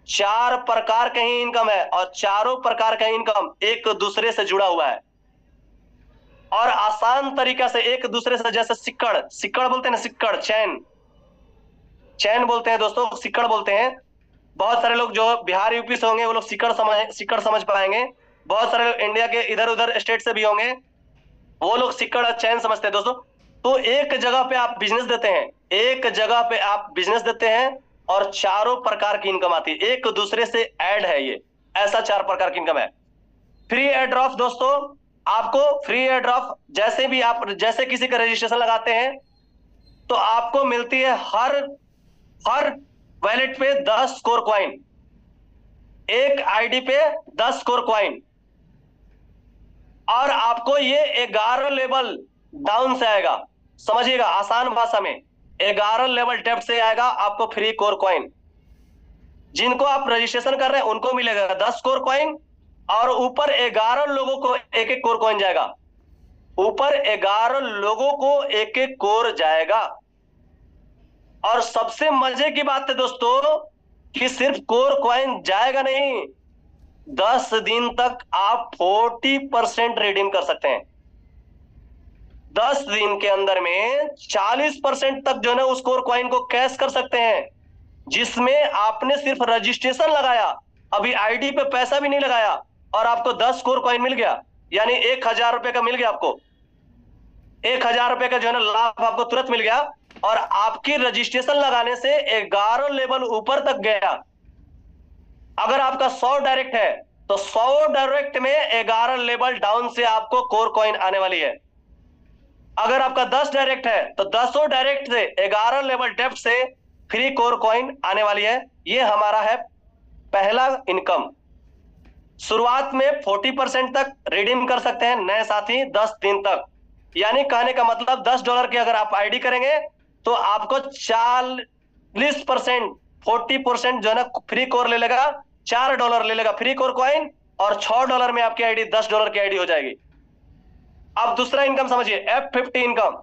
4 प्रकार का ही इनकम है और चारों प्रकार का इनकम एक दूसरे से जुड़ा हुआ है और आसान तरीका से एक दूसरे से, जैसे सिक्कड़ बोलते हैं ना, सिक्कड़, चैन बोलते हैं दोस्तों, सिक्कड़ बोलते हैं। बहुत सारे लोग जो बिहार यूपी से होंगे वो लोग सिक्कड़ समझ पाएंगे। बहुत सारे लोग इंडिया के इधर उधर स्टेट से भी होंगे, वो लोग सिक्कड़ और चैन समझते हैं दोस्तों। तो एक जगह पे आप बिजनेस देते हैं, और चारों प्रकार की इनकम आती है, एक दूसरे से ऐड है ये, ऐसा 4 प्रकार की इनकम है। फ्री एयर ड्रॉप दोस्तों, आपको फ्री एयर ड्रॉप जैसे किसी का रजिस्ट्रेशन लगाते हैं तो आपको मिलती है हर वैलेट पे 10 कोर कॉइन, एक आईडी पे 10 कोर कॉइन, और आपको ये 11 लेवल डाउन से आएगा। समझिएगा आसान भाषा में, 11 लेवल डेप्थ से आएगा आपको फ्री कोर कॉइन। जिनको आप रजिस्ट्रेशन कर रहे हैं उनको मिलेगा 10 कोर कॉइन, और ऊपर 11 लोगों को एक एक कोर कॉइन जाएगा। ऊपर 11 लोगों को एक एक कोर जाएगा। और सबसे मजे की बात है दोस्तों कि सिर्फ कोर कॉइन जाएगा नहीं, 10 दिन तक आप 40% रिडीम कर सकते हैं। 10 दिन के अंदर में 40% तक जो है ना उस कोर कॉइन को कैश कर सकते हैं। जिसमें आपने सिर्फ रजिस्ट्रेशन लगाया, अभी आईडी पे पैसा भी नहीं लगाया, और आपको 10 कोर कॉइन मिल गया, यानी 1,000 रुपए का मिल गया आपको, 1,000 रुपए का जो है ना लाभ आपको तुरंत मिल गया, और आपकी रजिस्ट्रेशन लगाने से 11 लेवल ऊपर तक गया। अगर आपका 100 डायरेक्ट है तो 100 डायरेक्ट में 11 लेवल डाउन से आपको कोर कॉइन आने वाली है। अगर आपका 10 डायरेक्ट है तो 10 डायरेक्ट से 11 लेवल डेप्थ से फ्री कोर कॉइन आने वाली है। ये हमारा है पहला इनकम। शुरुआत में 40% तक रिडीम कर सकते हैं नए साथी 10 दिन तक, यानी कहने का मतलब $10 की अगर आप आईडी करेंगे तो आपको 40%, 40% जो है ना फ्री कोर ले लेगा, $4 ले लेगा फ्री कोर कॉइन, और $6 में आपकी आईडी $10 की आईडी हो जाएगी। अब दूसरा इनकम समझिए, F50 इनकम।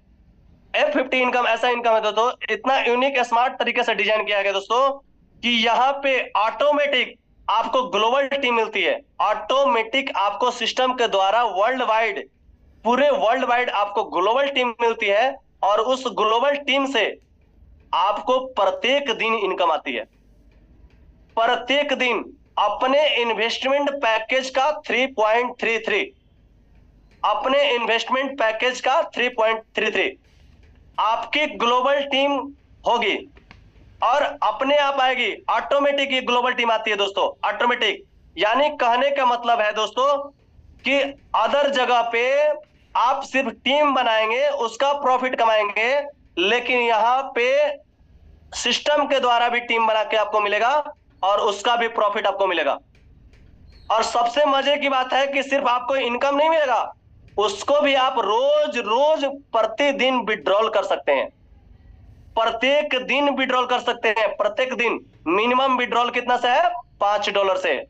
F50 इनकम ऐसा इनकम है दोस्तों, इतना यूनिक स्मार्ट तरीके से डिजाइन किया गया दोस्तों कि यहाँ पे ऑटोमेटिक आपको ग्लोबल टीम मिलती है। ऑटोमेटिक आपको सिस्टम के द्वारा वर्ल्ड वाइड, पूरे वर्ल्ड वाइड आपको ग्लोबल टीम मिलती है, और उस ग्लोबल टीम से आपको प्रत्येक दिन इनकम आती है। प्रत्येक दिन अपने इन्वेस्टमेंट पैकेज का 3.33, अपने इन्वेस्टमेंट पैकेज का 3.33 आपकी ग्लोबल टीम होगी, और अपने आप आएगी। ऑटोमेटिक ये ग्लोबल टीम आती है दोस्तों, ऑटोमेटिक। यानी कहने का मतलब है दोस्तों कि अदर जगह पे आप सिर्फ टीम बनाएंगे, उसका प्रॉफिट कमाएंगे, लेकिन यहां पे सिस्टम के द्वारा भी टीम बना के आपको मिलेगा, और उसका भी प्रॉफिट आपको मिलेगा। और सबसे मजे की बात है कि सिर्फ आपको इनकम नहीं मिलेगा, उसको भी आप रोज रोज प्रतिदिन विड्रॉल कर सकते हैं। प्रत्येक दिन विड्रॉल कर सकते हैं, प्रत्येक दिन। मिनिमम विड्रॉल कितना से है? $5 से।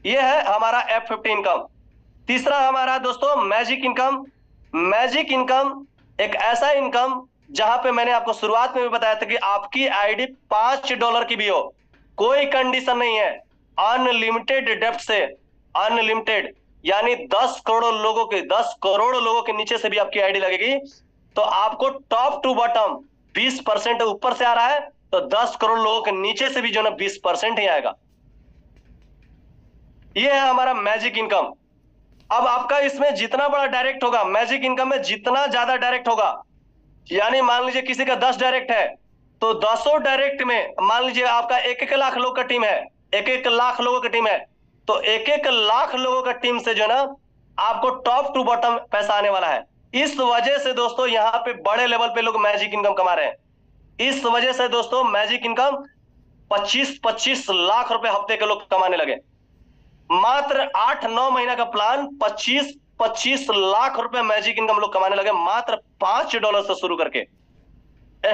यह है हमारा F50 इनकम। तीसरा हमारा दोस्तों मैजिक इनकम। मैजिक इनकम एक ऐसा इनकम जहां पे मैंने आपको शुरुआत में भी बताया था कि आपकी आईडी $5 की भी हो, कोई कंडीशन नहीं है, अनलिमिटेड डेप्थ से, अनलिमिटेड, यानी 10 करोड़ लोगों के, 10 करोड़ लोगों के नीचे से भी आपकी आईडी लगेगी, तो आपको टॉप टू बॉटम 20% ऊपर से आ रहा है, तो 10 करोड़ लोगों के नीचे से भी जो ना 20% ही आएगा। यह है हमारा मैजिक इनकम। अब आपका इसमें जितना बड़ा डायरेक्ट होगा, मैजिक इनकम में जितना ज्यादा डायरेक्ट होगा, यानी मान लीजिए किसी का 10 डायरेक्ट है, तो 10 डायरेक्ट में मान लीजिए आपका 1-1 लाख लोग का टीम है, 1-1 लाख लोगों की टीम है, तो 1-1 लाख लोगों का टीम से जो ना आपको टॉप टू बॉटम पैसा आने वाला है। इस वजह से दोस्तों यहाँ पे बड़े लेवल पे लोग मैजिक इनकम कमा रहे हैं। इस वजह से दोस्तों मैजिक इनकम 25-25 लाख रुपए हफ्ते के लोग कमाने लगे। मात्र 8-9 महीना का प्लान 25-25 लाख रुपए मैजिक इनकम लोग कमाने लगे, मात्र $5 से शुरू करके।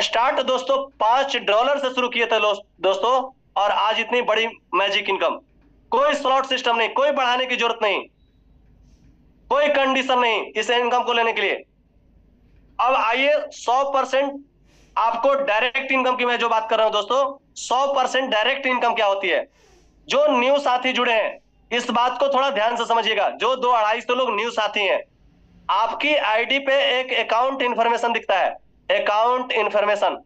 स्टार्ट दोस्तों $5 से शुरू किए थे दोस्तों, और आज इतनी बड़ी मैजिक इनकम। कोई स्लॉट सिस्टम नहीं, कोई बढ़ाने की जरूरत नहीं, कोई कंडीशन नहीं इस इनकम को लेने के लिए। अब आइए 100% आपको डायरेक्ट इनकम की मैं जो बात कर रहा हूं दोस्तों, 100% डायरेक्ट इनकम क्या होती है। जो न्यू साथी जुड़े हैं इस बात को थोड़ा ध्यान से समझिएगा, जो 200-250 लोग न्यू साथी हैं, आपकी आईडी पे एक अकाउंट इंफॉर्मेशन दिखता है, अकाउंट इंफॉर्मेशन।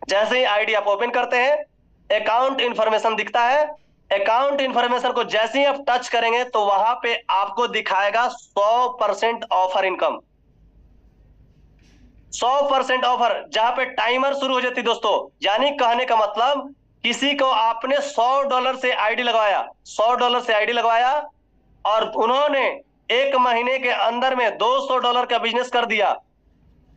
जैसे ही आईडी आप ओपन करते हैं अकाउंट इंफॉर्मेशन दिखता है। अकाउंट इंफॉर्मेशन को जैसे ही आप टच करेंगे तो वहां पे आपको दिखाएगा 100% ऑफर इनकम, 100% ऑफर, जहां पे टाइमर शुरू हो जाती दोस्तों। यानी कहने का मतलब किसी को आपने $100 से आईडी लगवाया, $100 से आईडी लगवाया, और उन्होंने 1 महीने के अंदर में $200 का बिजनेस कर दिया,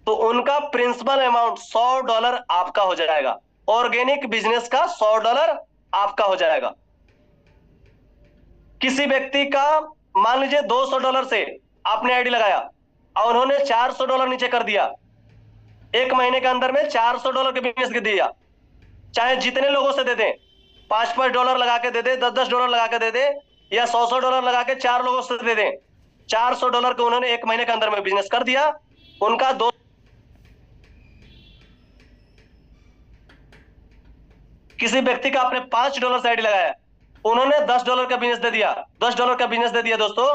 तो उनका प्रिंसिपल अमाउंट $100 आपका हो जाएगा। ऑर्गेनिक बिजनेस का $100 आपका हो जाएगा। किसी व्यक्ति का मान लीजिए $200 से आपने आईडी लगाया और उन्होंने $400 नीचे कर दिया, 1 महीने के अंदर में $400 के बिजनेस के दिया। चाहे जितने लोगों से दे दें, $5-5 लगा के दे दे, $10-10 लगा के दे दे, या $100 लगा के 4 लोगों से दे दें, $400 को उन्होंने 1 महीने के अंदर में बिजनेस कर दिया। उनका किसी व्यक्ति का आपने $5 से आईडी लगाया, उन्होंने $10 का बिजनेस दे दिया, $10 का बिजनेस दे दिया दोस्तों,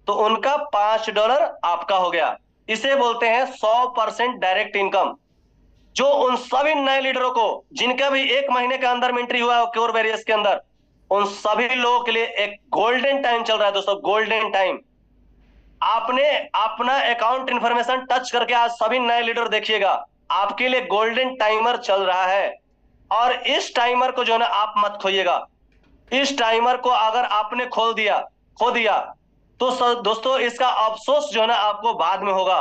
तो उनका $5 आपका हो गया। इसे बोलते हैं 100% डायरेक्ट इनकम। जो उन सभी नए लीडरों को जिनका भी 1 महीने के अंदर में एंट्री हुआ है कोर वेरियस के अंदर, उन सभी लोगों के लिए एक गोल्डन टाइम चल रहा है दोस्तों, गोल्डन टाइम। आपने अपना अकाउंट इंफॉर्मेशन टच करके आज सभी नए लीडर देखिएगा, आपके लिए गोल्डन टाइमर चल रहा है। और इस टाइमर को जो है ना आप मत खोइएगा। इस टाइमर को अगर आपने खो दिया तो दोस्तों इसका अफसोस जो है ना आपको बाद में होगा,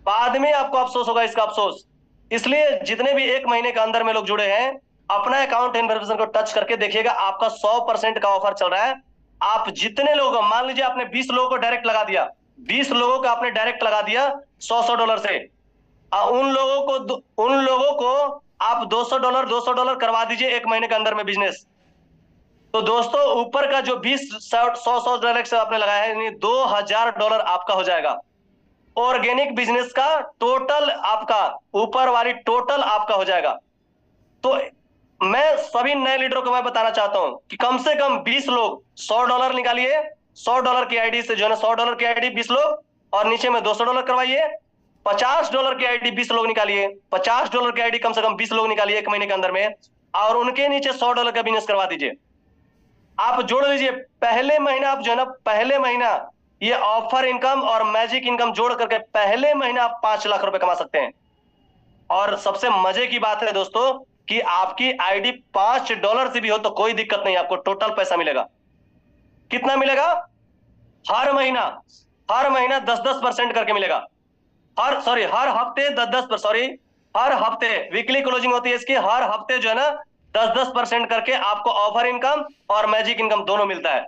बाद में आपको अफसोस होगा इसका अफसोस। इसलिए जितने भी 1 महीने के अंदर में लोग जुड़े हैं, अपना अकाउंट इन्फॉर्मेशन को टच करके देखिएगा, आपका 100% का ऑफर चल रहा है। आप जितने लोग, मान लीजिए आपने 20 लोगों को डायरेक्ट लगा दिया, 20 लोगों को आपने डायरेक्ट लगा दिया $100 से, उन लोगों को आप $200 करवा दीजिए 1 महीने के अंदर में बिजनेस। तो दोस्तों ऊपर का जो 100 डायरेक्ट से आपने लगाया है, यानी $2000 आपका हो जाएगा। ऑर्गेनिक बिजनेस का टोटल आपका, ऊपर वाली टोटल आपका हो जाएगा। तो मैं सभी नए लीडरों को मैं बताना चाहता हूं कि कम से कम 20 लोग $100 निकालिए, $100 की आईडी से जो है ना, $100 की आईडी 20 लोग, और नीचे में $200 करवाइए। $50 की आईडी 20 लोग निकालिए, $50 की आईडी कम से कम 20 लोग निकालिए 1 महीने के अंदर में, और उनके नीचे $100 का बिजनेस करवा दीजिए। आप जोड़ लीजिए, पहले महीना आप जो है ना, पहले महीना ये ऑफर इनकम और मैजिक इनकम जोड़ करके पहले महीना आप 5 लाख रुपए कमा सकते हैं। और सबसे मजे की बात है दोस्तों कि आपकी आईडी $5 से भी हो तो कोई दिक्कत नहीं, आपको टोटल पैसा मिलेगा। कितना मिलेगा? हर महीना, हर महीना 10-10% करके मिलेगा। हर हफ्ते 10-10, हर हफ्ते वीकली क्लोजिंग होती है इसकी, हर हफ्ते जो है ना 10-10% करके आपको ऑफर इनकम और मैजिक इनकम दोनों मिलता है।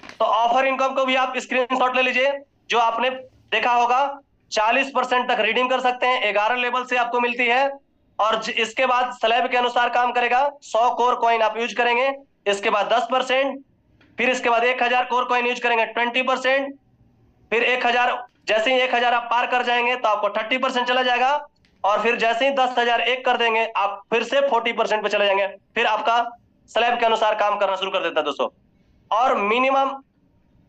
तो ऑफर इनकम को भी आप स्क्रीनशॉट ले लीजिए, जो आपने देखा होगा 40% तक रिडीम कर सकते हैं, 11 लेवल से आपको मिलती है। और इसके बाद स्लैब के अनुसार काम करेगा, 100 कोर कॉइन आप यूज करेंगे, इसके बाद 10%, फिर इसके बाद 1000 कोर कॉइन यूज करेंगे 20%, फिर 1000, जैसे ही 1000 आप पार कर जाएंगे तो आपको 30% चला जाएगा, और फिर जैसे ही 10,000 एक कर देंगे आप फिर से 40% पे चले जाएंगे, फिर आपका स्लैब के अनुसार काम करना शुरू कर देता है दोस्तों। और मिनिमम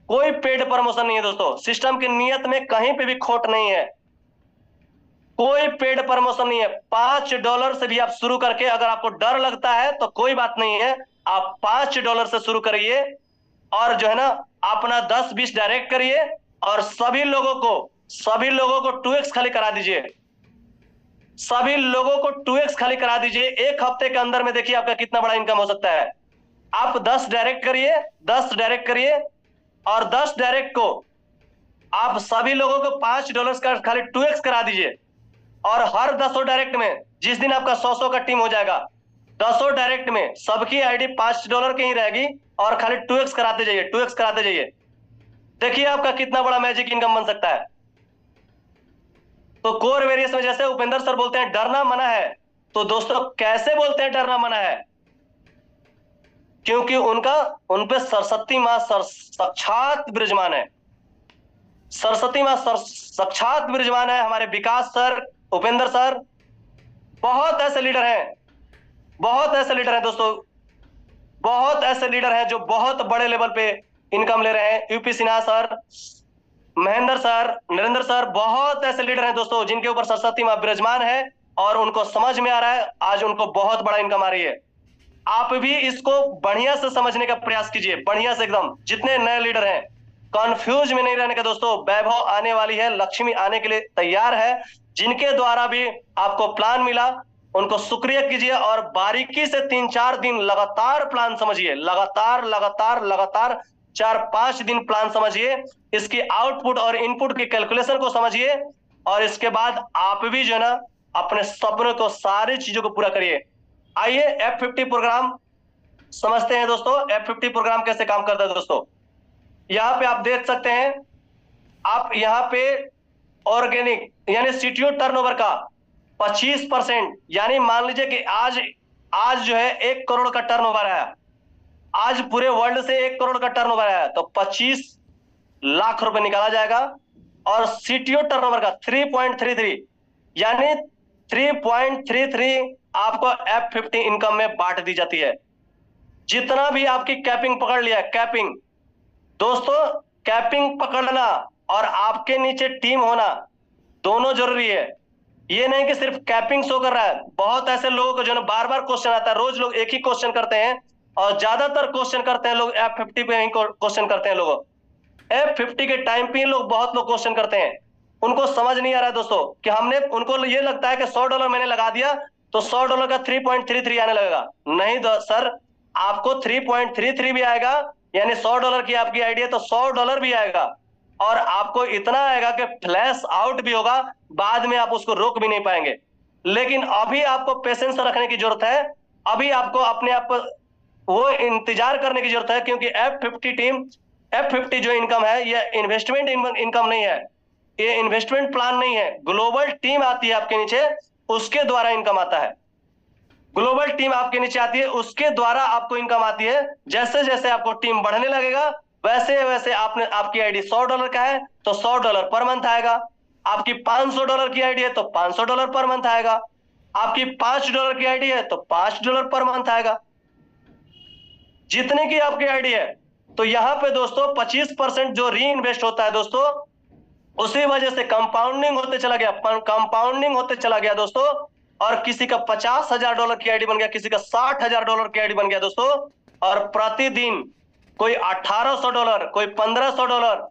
कोई पेड प्रमोशन नहीं है दोस्तों, सिस्टम की नियत में कहीं पे भी खोट नहीं है, कोई पेड प्रमोशन नहीं है। $5 से भी आप शुरू करके, अगर आपको डर लगता है तो कोई बात नहीं है, आप $5 से शुरू करिए, और जो है ना अपना 10-20 डायरेक्ट करिए, और सभी लोगों को 2x खाली करा दीजिए, सभी लोगों को 2x खाली करा दीजिए। एक हफ्ते के अंदर में देखिए आपका कितना बड़ा इनकम हो सकता है। आप 10 डायरेक्ट करिए, 10 डायरेक्ट करिए, और 10 डायरेक्ट को आप सभी लोगों को $5 का खाली 2x करा दीजिए, और हर 10 डायरेक्ट में, जिस दिन आपका 100 का टीम हो जाएगा, 10 डायरेक्ट में सबकी आईडी $5 की ही रहेगी, और खाली 2x कराते जाइए, 2x कराते जाइए। देखिए आपका कितना बड़ा मैजिक इनकम बन सकता है। तो कोर वेरियस में जैसे उपेंद्र सर बोलते हैं डरना मना है, तो दोस्तों कैसे बोलते हैं डरना मना है? क्योंकि उन पे सरस्वती मां साक्षात विराजमान है, सरस्वती मां साक्षात विराजमान है। हमारे विकास सर, उपेंद्र सर, बहुत ऐसे लीडर हैं, बहुत ऐसे लीडर हैं दोस्तों, बहुत ऐसे लीडर हैं जो बहुत बड़े लेवल पे इनकम ले रहे हैं। UP Sinha sir, Mahendra sir, Narendra sir, बहुत ऐसे लीडर हैं दोस्तों जिनके ऊपर सरस्वती मां विराजमान है, और उनको समझ में आ रहा है, आज उनको बहुत बड़ा इनकम आ रही है। आप भी इसको बढ़िया से समझने का प्रयास कीजिए, बढ़िया से एकदम। जितने नए लीडर हैं, कंफ्यूज में नहीं रहने का दोस्तों, वैभव आने वाली है, लक्ष्मी आने के लिए तैयार है। जिनके द्वारा भी आपको प्लान मिला उनको शुक्रिया कीजिए, और बारीकी से 3-4 दिन लगातार प्लान समझिए, लगातार लगातार लगातार 4-5 दिन प्लान समझिए, इसकी आउटपुट और इनपुट की कैलकुलेशन को समझिए, और इसके बाद आप भी जो है ना अपने सपनों को, सारी चीजों को पूरा करिए। आइए F50 प्रोग्राम समझते हैं दोस्तों। F50 प्रोग्राम कैसे काम करता है दोस्तों, यहाँ पे आप देख सकते हैं, आप यहाँ पे ऑर्गेनिक यानी सीटीओ टर्नओवर का 25%, यानी मान लीजिए कि आज जो है 1 करोड़ का टर्नओवर आया, आज पूरे वर्ल्ड से 1 करोड़ का टर्नओवर आया, तो 25 लाख रुपए निकाला जाएगा। और सीटीओ टर्नओवर का 3.33, यानी 3.33 आपको F50 इनकम में बांट दी जाती है। जितना भी आपकी कैपिंग पकड़ लिया, कैपिंग दोस्तों, कैपिंग पकड़ना और आपके नीचे टीम होना दोनों जरूरी है। ये नहीं कि सिर्फ कैपिंग शो कर रहा है, बहुत ऐसे लोगों को जो ना बार बार क्वेश्चन आता है, रोज लोग एक ही क्वेश्चन करते हैं और ज्यादातर क्वेश्चन करते हैं लोग F50 पे ही क्वेश्चन करते हैं। लोगों F50 के टाइम पे लोग बहुत लोग क्वेश्चन करते हैं, उनको समझ नहीं आ रहा है दोस्तों कि हमने, उनको ये लगता है कि $100 मैंने लगा दिया तो $100 का 3.33 आने लगेगा। नहीं सर, आपको 3.33 भी आएगा, यानी $100 की आपकी आईडी है तो $100 भी आएगा, और आपको इतना आएगा कि फ्लैश आउट भी होगा, बाद में आप उसको रोक भी नहीं पाएंगे। लेकिन अभी आपको पेशेंस रखने की जरूरत है, अभी आपको अपने आप पर वो इंतजार करने की जरूरत है, क्योंकि F50 जो इनकम है ये इन्वेस्टमेंट इनकम नहीं है, ये इन्वेस्टमेंट प्लान नहीं है। ग्लोबल टीम आती है आपके नीचे, उसके द्वारा इनकम आता है। ग्लोबल टीम आपके नीचे आती है, उसके द्वारा आपको इनकम आती है। जैसे जैसे आपको टीम बढ़ने लगेगा वैसे वैसे आपकी आईडी $100 का है तो $100 पर मंथ आएगा। आपकी $500 की आईडी है तो $500 पर मंथ आएगा। आपकी $5 की आईडी है तो $5 पर मंथ आएगा, जितने की आपकी आईडी है। तो यहां पे दोस्तों 25% जो री इन्वेस्ट होता है दोस्तों, उसी वजह से कंपाउंडिंग होते चला गया, कंपाउंडिंग होते चला गया दोस्तों। और किसी का $50,000 की आईडी बन गया, किसी का $60,000 की आईडी बन गया दोस्तों। और प्रतिदिन कोई $1,800, कोई $1,500,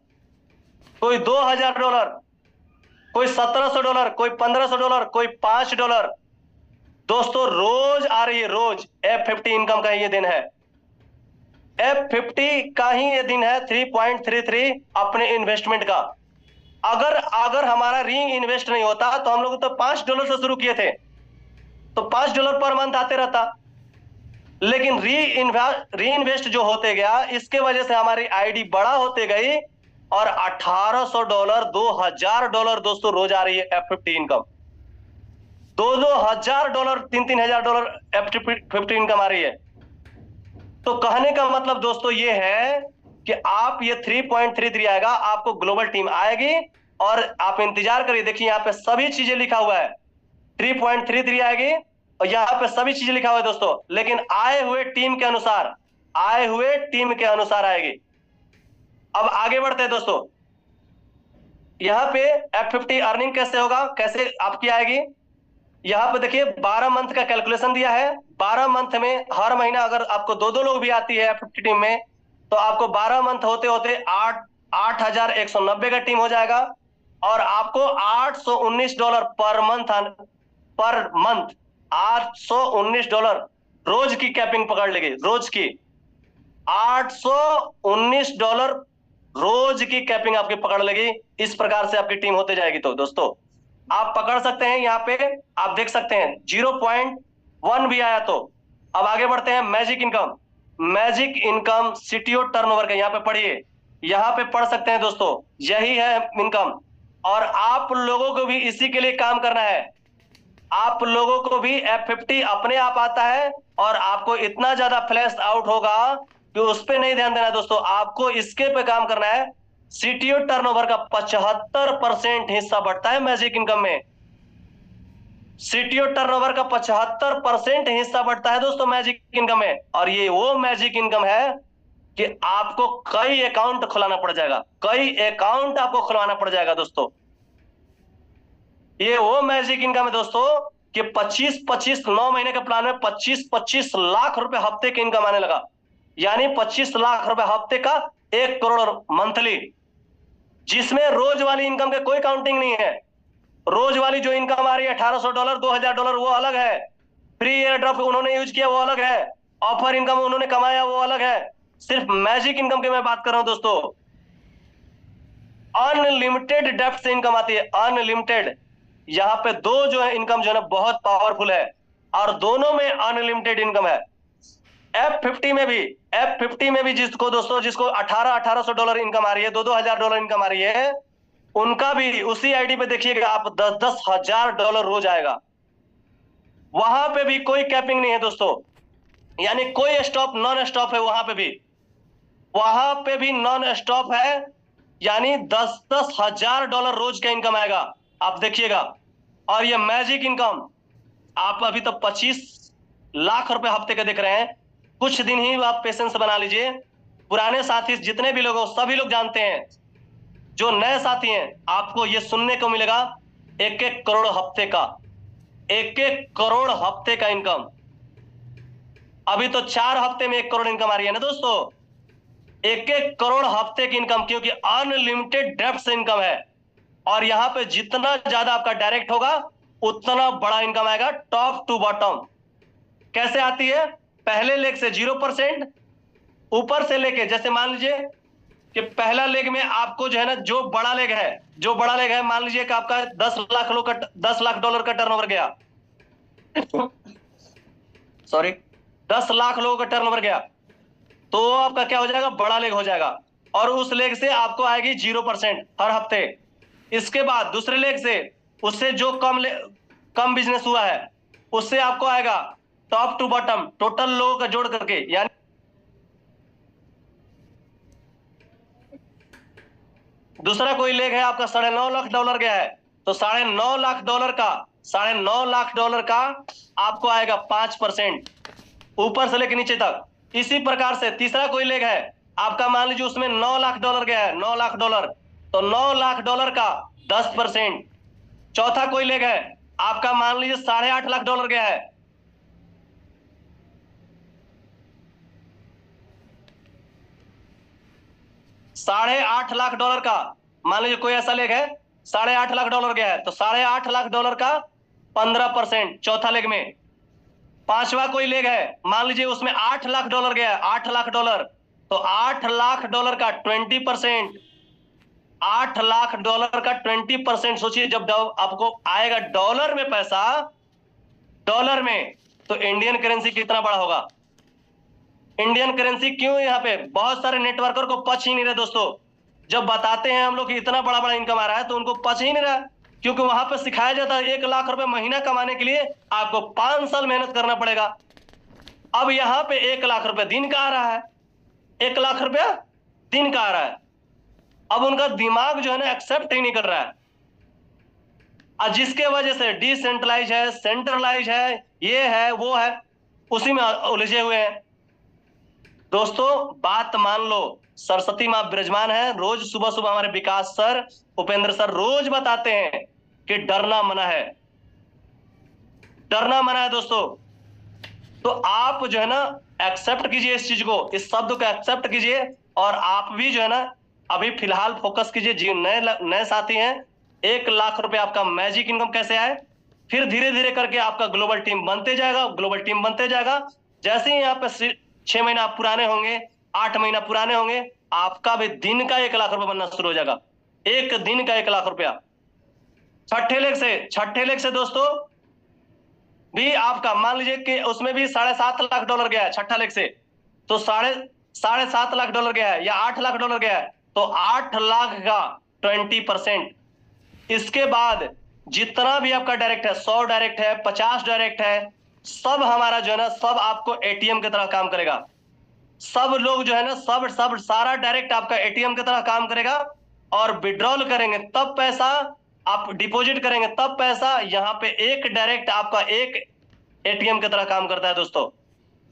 कोई $2,000, कोई $1,700, कोई $1,500, कोई $5 दोस्तों रोज आ रही है। रोज F50 इनकम का ये दिन है, F50 का ही ये दिन है 3.33 अपने इन्वेस्टमेंट का। अगर हमारा री इन्वेस्ट नहीं होता तो हम लोग तो $5 से शुरू किए थे, तो $5 पर मंथ आते रहता। लेकिन री इन्वेस्ट जो होते गया, इसके वजह से हमारी आईडी बड़ा होते गई, और $1,800, $2,000 दोस्तों रोज आ रही है F50 इनकम। $2,000, $3,000 F50 इनकम आ रही है। तो कहने का मतलब दोस्तों ये है कि आप ये 3.33 आएगा, आपको ग्लोबल टीम आएगी, और आप इंतजार करिए। देखिए यहाँ पे सभी चीजें लिखा हुआ है, 3.33 आएगी, और यहाँ पे सभी चीजें लिखा हुआ है दोस्तों, लेकिन आए हुए टीम के अनुसार आएगी। अब आगे बढ़ते हैं दोस्तों, यहाँ पे F50 अर्निंग कैसे होगा, कैसे आपकी आएगी। यहाँ पे देखिए 12 मंथ का कैलकुलेशन दिया है। 12 मंथ में हर महीना अगर आपको 2-2 लोग भी आती है F50 टीम में, तो आपको 12 मंथ होते होते 8,190 का टीम हो जाएगा, और आपको $819 पर मंथ $819 रोज की कैपिंग पकड़ लेगी। रोज की $819 रोज की कैपिंग आपकी पकड़ लेगी। इस प्रकार से आपकी टीम होते जाएगी। तो दोस्तों आप पकड़ सकते हैं, यहाँ पे आप देख सकते हैं 0.1 भी आया। तो अब आगे बढ़ते हैं, मैजिक इनकम CTO टर्नओवर का यहाँ पे पढ़िए, यहाँ पे पढ़ सकते हैं दोस्तों, यही है इनकम। और आप लोगों को भी इसी के लिए काम करना है। आप लोगों को भी F50 अपने आप आता है, और आपको इतना ज्यादा फ्लैश आउट होगा कि उस पर नहीं ध्यान देना दोस्तों, आपको इसके पे काम करना है। CTO टर्नओवर का 75% हिस्सा बढ़ता है मैजिक इनकम में। CTO टर्नओवर का 75% हिस्सा बढ़ता है दोस्तों मैजिक इनकम में। और ये वो मैजिक इनकम है कि आपको कई अकाउंट खुलाना पड़ जाएगा, कई अकाउंट आपको खुलवाना पड़ जाएगा दोस्तों। ये वो मैजिक इनकम है दोस्तों कि 25 9 महीने के प्लान में 25 लाख रुपए हफ्ते की इनकम आने लगा, यानी 25 लाख रुपए हफ्ते का 1 करोड़ मंथली, जिसमें रोज वाली इनकम के कोई काउंटिंग नहीं है। रोज वाली जो इनकम आ रही है $1,800, $2,000 वो अलग है, फ्री एयर ड्रॉप उन्होंने यूज किया वो अलग है, ऑफर इनकम उन्होंने कमाया वो अलग है। सिर्फ मैजिक इनकम की मैं बात कर रहा हूं दोस्तों। अनलिमिटेड डेप्थ से इनकम आती है, अनलिमिटेड। यहाँ पे दो जो है इनकम जो है बहुत पावरफुल है, और दोनों में अनलिमिटेड इनकम है। F50 में भी जिसको $1,800 इनकम आ रही है, $2,000 इनकम आ रही है, उनका भी उसी आईडी पे देखिएगा आप $10,000 रोज आएगा। वहां पे भी कोई कैपिंग नहीं है दोस्तों, यानी कोई स्टॉप नॉन स्टॉप है। वहां पे भी नॉन स्टॉप है, यानी $10,000 रोज का इनकम आएगा, आप देखिएगा। और ये मैजिक इनकम आप अभी तो 25 लाख रुपए हफ्ते के देख रहे हैं। कुछ दिन ही आप पेशेंस बना लीजिए। पुराने साथी जितने भी लोग हो सभी लोग जानते हैं, जो नए साथी हैं आपको ये सुनने को मिलेगा एक एक करोड़ हफ्ते का, एक एक करोड़ हफ्ते का इनकम। अभी तो 4 हफ्ते में 1 करोड़ इनकम आ रही है ना दोस्तों। एक एक करोड़ हफ्ते की इनकम, क्योंकि अनलिमिटेड डेप्थ से इनकम है। और यहां पे जितना ज्यादा आपका डायरेक्ट होगा उतना बड़ा इनकम आएगा, टॉप टू बॉटम। कैसे आती है? पहले लेग से 0%, ऊपर से लेके, जैसे मान लीजिए कि पहला लेग में आपको जो है ना, जो बड़ा लेग है, जो बड़ा लेग है, मान लीजिए कि आपका 10 लाख डॉलर का टर्नओवर गया सॉरी 10 लाख लोगों का टर्नओवर गया, तो आपका क्या हो जाएगा? बड़ा लेग हो जाएगा। और उस लेग से आपको आएगी 0% हर हफ्ते। इसके बाद दूसरे लेग से, उससे जो कम बिजनेस हुआ है, उससे आपको आएगा टॉप टू बॉटम, टोटल लोगों का जोड़ करके। यानी दूसरा कोई लेग है आपका 9.5 लाख डॉलर गया है, तो 9.5 लाख डॉलर का, 9.5 लाख डॉलर का आपको आएगा 5%, ऊपर से लेकर नीचे तक। इसी प्रकार से तीसरा कोई लेग है आपका, मान लीजिए उसमें 9 लाख डॉलर गया है, 9 लाख डॉलर, तो 9 लाख डॉलर का 10%। चौथा कोई लेग है आपका, मान लीजिए 8.5 लाख डॉलर गया है, $8.5 लाख का, मान लीजिए कोई ऐसा लेग है 8.5 लाख डॉलर गया है, तो 8.5 लाख डॉलर का 15% चौथा लेग में। पांचवा कोई लेग है, मान लीजिए उसमें 8 लाख डॉलर गया है, 8 लाख डॉलर, तो 8 लाख डॉलर का 20%, 8 लाख डॉलर का 20%। सोचिए जब आपको आएगा डॉलर में पैसा, डॉलर में, तो इंडियन करेंसी कितना बड़ा होगा। इंडियन करेंसी क्यों यहाँ पे बहुत सारे नेटवर्कर को पच ही नहीं रहे दोस्तों। जब बताते हैं हम लोग कि इतना बड़ा बड़ा इनकम आ रहा है, तो उनको पच ही नहीं रहा, क्योंकि वहां पे सिखाया जाता है 1 लाख रुपए महीना कमाने के लिए आपको 5 साल मेहनत करना पड़ेगा। अब यहाँ पे 1 लाख रुपए दिन का आ रहा है, 1 लाख रुपया दिन का आ रहा है। अब उनका दिमाग जो है ना एक्सेप्ट ही नहीं कर रहा है, और जिसके वजह से डिसेंट्रलाइज है, सेंट्रलाइज है, ये है वो है, उसी में उलझे हुए हैं दोस्तों। बात मान लो, सरस्वती माँ विराजमान है, रोज सुबह सुबह हमारे विकास सर, उपेंद्र सर रोज बताते हैं कि डरना मना है, डरना मना है दोस्तों। तो आप जो है ना एक्सेप्ट कीजिए इस चीज को, इस शब्द को एक्सेप्ट कीजिए, और आप भी जो है ना अभी फिलहाल फोकस कीजिए। जी नए साथी हैं, 1 लाख रुपए आपका मैजिक इनकम कैसे आए, फिर धीरे धीरे करके आपका ग्लोबल टीम बनते जाएगा, ग्लोबल टीम बनते जाएगा। जैसे ही यहाँ पे 6 महीना पुराने होंगे, 8 महीना पुराने होंगे, आपका भी दिन का 1 लाख रुपए बनना शुरू हो जाएगा, एक दिन का 1 लाख रुपया। छठे लेग से दोस्तों भी आपका मान लीजिए कि उसमें भी 7.5 लाख डॉलर गया है छठा लेग से, तो 7.5 लाख डॉलर गया है या 8 लाख डॉलर गया है, तो 8 लाख का 20%। इसके बाद जितना भी आपका डायरेक्ट है, 100 डायरेक्ट है, 50 डायरेक्ट है, सब हमारा जो है ना, सब आपको एटीएम की तरह काम करेगा। सब लोग जो है ना, सब सारा डायरेक्ट आपका एटीएम की तरह काम करेगा। और विड्रॉल करेंगे तब पैसा, आप डिपॉजिट करेंगे तब पैसा, यहाँ पे एक डायरेक्ट आपका एक एटीएम की तरह काम करता है दोस्तों।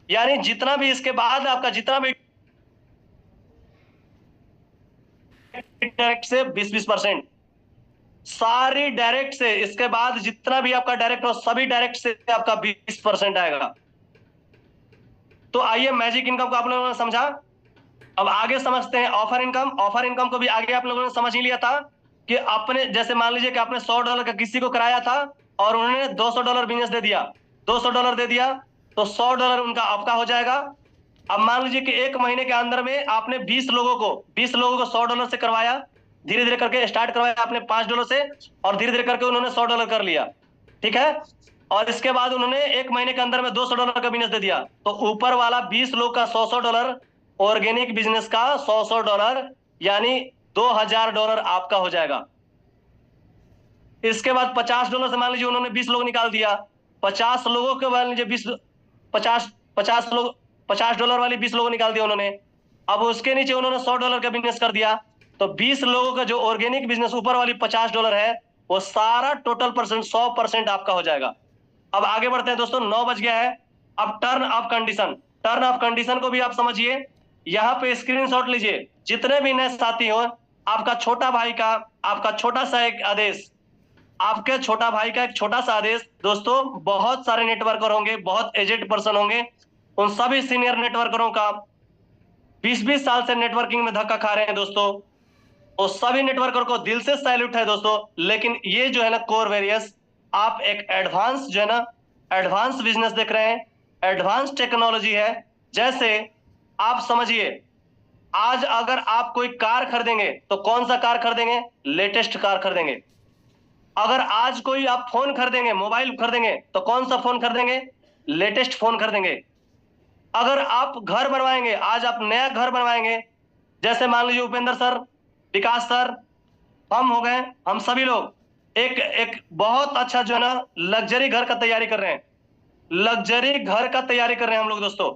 यानी जितना भी इसके बाद आपका जितना भी डायरेक्ट से 20-20%, सारी डायरेक्ट से, इसके बाद जितना भी आपका डायरेक्ट हो, सभी डायरेक्ट से आपका 20% आएगा। तो आइए मैजिक इनकम को आप लोगों ने समझा, अब आगे समझते हैं ऑफर इनकम। ऑफर इनकम को भी आगे आप लोगों ने समझ ही लिया था कि अपने, जैसे मान लीजिए कि आपने $100 का किसी को कराया था और उन्होंने $200 बिजनेस दे दिया, $200 दे दिया, तो $100 उनका आपका हो जाएगा। अब मान लीजिए कि 1 महीने के अंदर में आपने 20 लोगों को $100 से करवाया, धीरे धीरे करके स्टार्ट करवाया आपने $5 से, और धीरे धीरे करके उन्होंने $100 कर लिया, ठीक है। और इसके बाद उन्होंने 1 महीने के अंदर में $200 का बिजनेस दे दिया, तो ऊपर वाला 20 लोग का $100, ऑर्गेनिक बिजनेस का $100, यानी $2000 आपका हो जाएगा। इसके बाद $50 से मान लीजिए उन्होंने 20 लोग निकाल दिया, 50 लोगों के मान लीजिए 50 लोग, $50 वाली 20 लोग निकाल दिया उन्होंने। अब उसके नीचे उन्होंने $100 का बिजनेस कर दिया, तो 20 लोगों का जो ऑर्गेनिक बिजनेस ऊपर वाली $50 है, वो सारा टोटल परसेंट 100% आपका हो जाएगा। अब आगे बढ़ते हैं दोस्तों, 9 बज गया है। अब turn off condition, turn off condition को भी आप समझिए, यहाँ पे स्क्रीनशॉट लीजिए। जितने भी नए साथी हो, आपका छोटा भाई का आपका छोटा सा एक आदेश, आपके छोटा भाई का एक छोटा सा आदेश दोस्तों, बहुत सारे नेटवर्कर होंगे, बहुत एजेड पर्सन होंगे, उन सभी सीनियर नेटवर्करों का 20-20 साल से नेटवर्किंग में धक्का खा रहे हैं दोस्तों, उस सभी नेटवर्कर को दिल से सैल्यूट है दोस्तों। लेकिन ये जो है ना कोर वेरियस, आप एक एडवांस जो है ना एडवांस बिजनेस देख रहे हैं, एडवांस टेक्नोलॉजी है। जैसे आप समझिए, आज अगर आप कोई कार खरीदेंगे तो कौन सा कार खरीदेंगे? लेटेस्ट कार खरीदेंगे। अगर आज कोई आप फोन खरीदेंगे, मोबाइल खरीदेंगे, तो कौन सा फोन खरीदेंगे? लेटेस्ट फोन खरीदेंगे। अगर आप घर बनवाएंगे, आज आप नया घर बनवाएंगे, जैसे मान लीजिए उपेंद्र सर, विकास सर, हम हो गए, हम सभी लोग एक एक बहुत अच्छा जो है ना लग्जरी घर का तैयारी कर रहे हैं, लग्जरी घर का तैयारी कर रहे हैं हम लोग दोस्तों।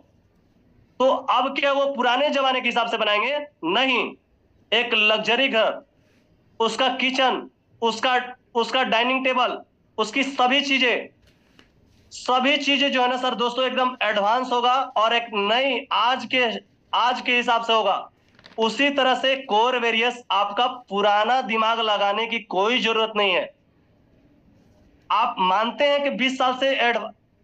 तो अब क्या वो पुराने जमाने के हिसाब से बनाएंगे? नहीं, एक लग्जरी घर, उसका किचन, उसका उसका डाइनिंग टेबल, उसकी सभी चीजें जो है ना सर दोस्तों एकदम एडवांस होगा और एक नई आज के हिसाब से होगा। उसी तरह से कोर वेरियस, आपका पुराना दिमाग लगाने की कोई जरूरत नहीं है। आप मानते हैं कि 20 साल से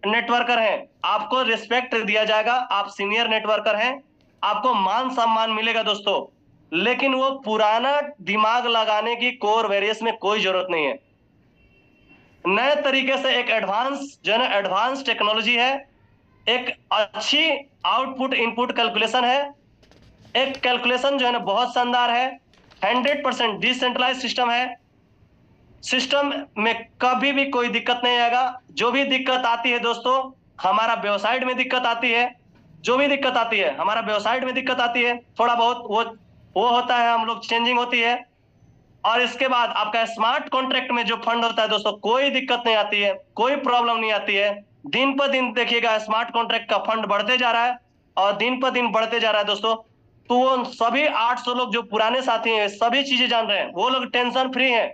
नेटवर्कर हैं, आपको रिस्पेक्ट दिया जाएगा, आप सीनियर नेटवर्कर हैं, आपको मान सम्मान मिलेगा दोस्तों, लेकिन वो पुराना दिमाग लगाने की कोर वेरियस में कोई जरूरत नहीं है। नए तरीके से एक एडवांस जो है ना एडवांस टेक्नोलॉजी है, एक अच्छी आउटपुट इनपुट कैलकुलेशन है, एक कैलकुलेशन जो है ना बहुत शानदार है, 100% डिसेंट्रलाइज सिस्टम है। सिस्टम में कभी भी कोई दिक्कत नहीं आएगा। जो भी दिक्कत आती है दोस्तों, हमारा वेबसाइट में दिक्कत आती है, जो भी दिक्कत आती है हमारा वेबसाइट में दिक्कत आती है, थोड़ा बहुत वो होता है, हम लोग चेंजिंग होती है। और इसके बाद आपका स्मार्ट कॉन्ट्रैक्ट में जो फंड होता है दोस्तों, कोई दिक्कत नहीं आती है, कोई प्रॉब्लम नहीं आती है। दिन पर दिन देखिएगा स्मार्ट कॉन्ट्रैक्ट का फंड बढ़ते जा रहा है और दिन पर दिन बढ़ते जा रहा है दोस्तों। तो वो सभी 800 लोग जो पुराने साथी हैं सभी चीजें जान रहे हैं, वो लोग टेंशन फ्री हैं।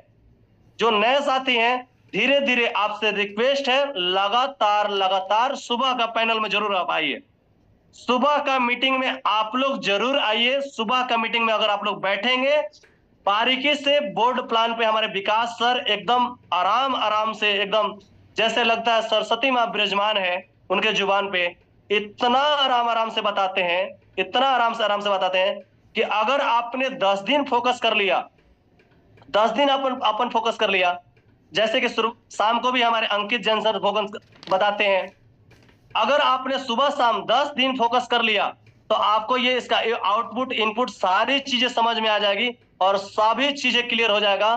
जो नए साथी हैं, धीरे धीरे आपसे रिक्वेस्ट है, लगातार सुबह का पैनल में जरूर आप आइए, सुबह का मीटिंग में आप लोग जरूर आइए। सुबह का मीटिंग में अगर आप लोग बैठेंगे बारीकी से, बोर्ड प्लान पे हमारे विकास सर एकदम आराम से, एकदम जैसे लगता है सरस्वती माँ विराजमान है उनके जुबान पे, इतना आराम से बताते हैं, इतना आराम से बताते हैं कि अगर आपने 10 दिन फोकस कर लिया, 10 दिन अपन फोकस कर लिया, जैसे कि शाम को भी हमारे अंकित जैन सर फोकस बताते हैं, अगर आपने सुबह शाम 10 दिन फोकस कर लिया तो आपको ये इसका आउटपुट इनपुट सारी चीजें समझ में आ जाएगी और सभी चीजें क्लियर हो जाएगा।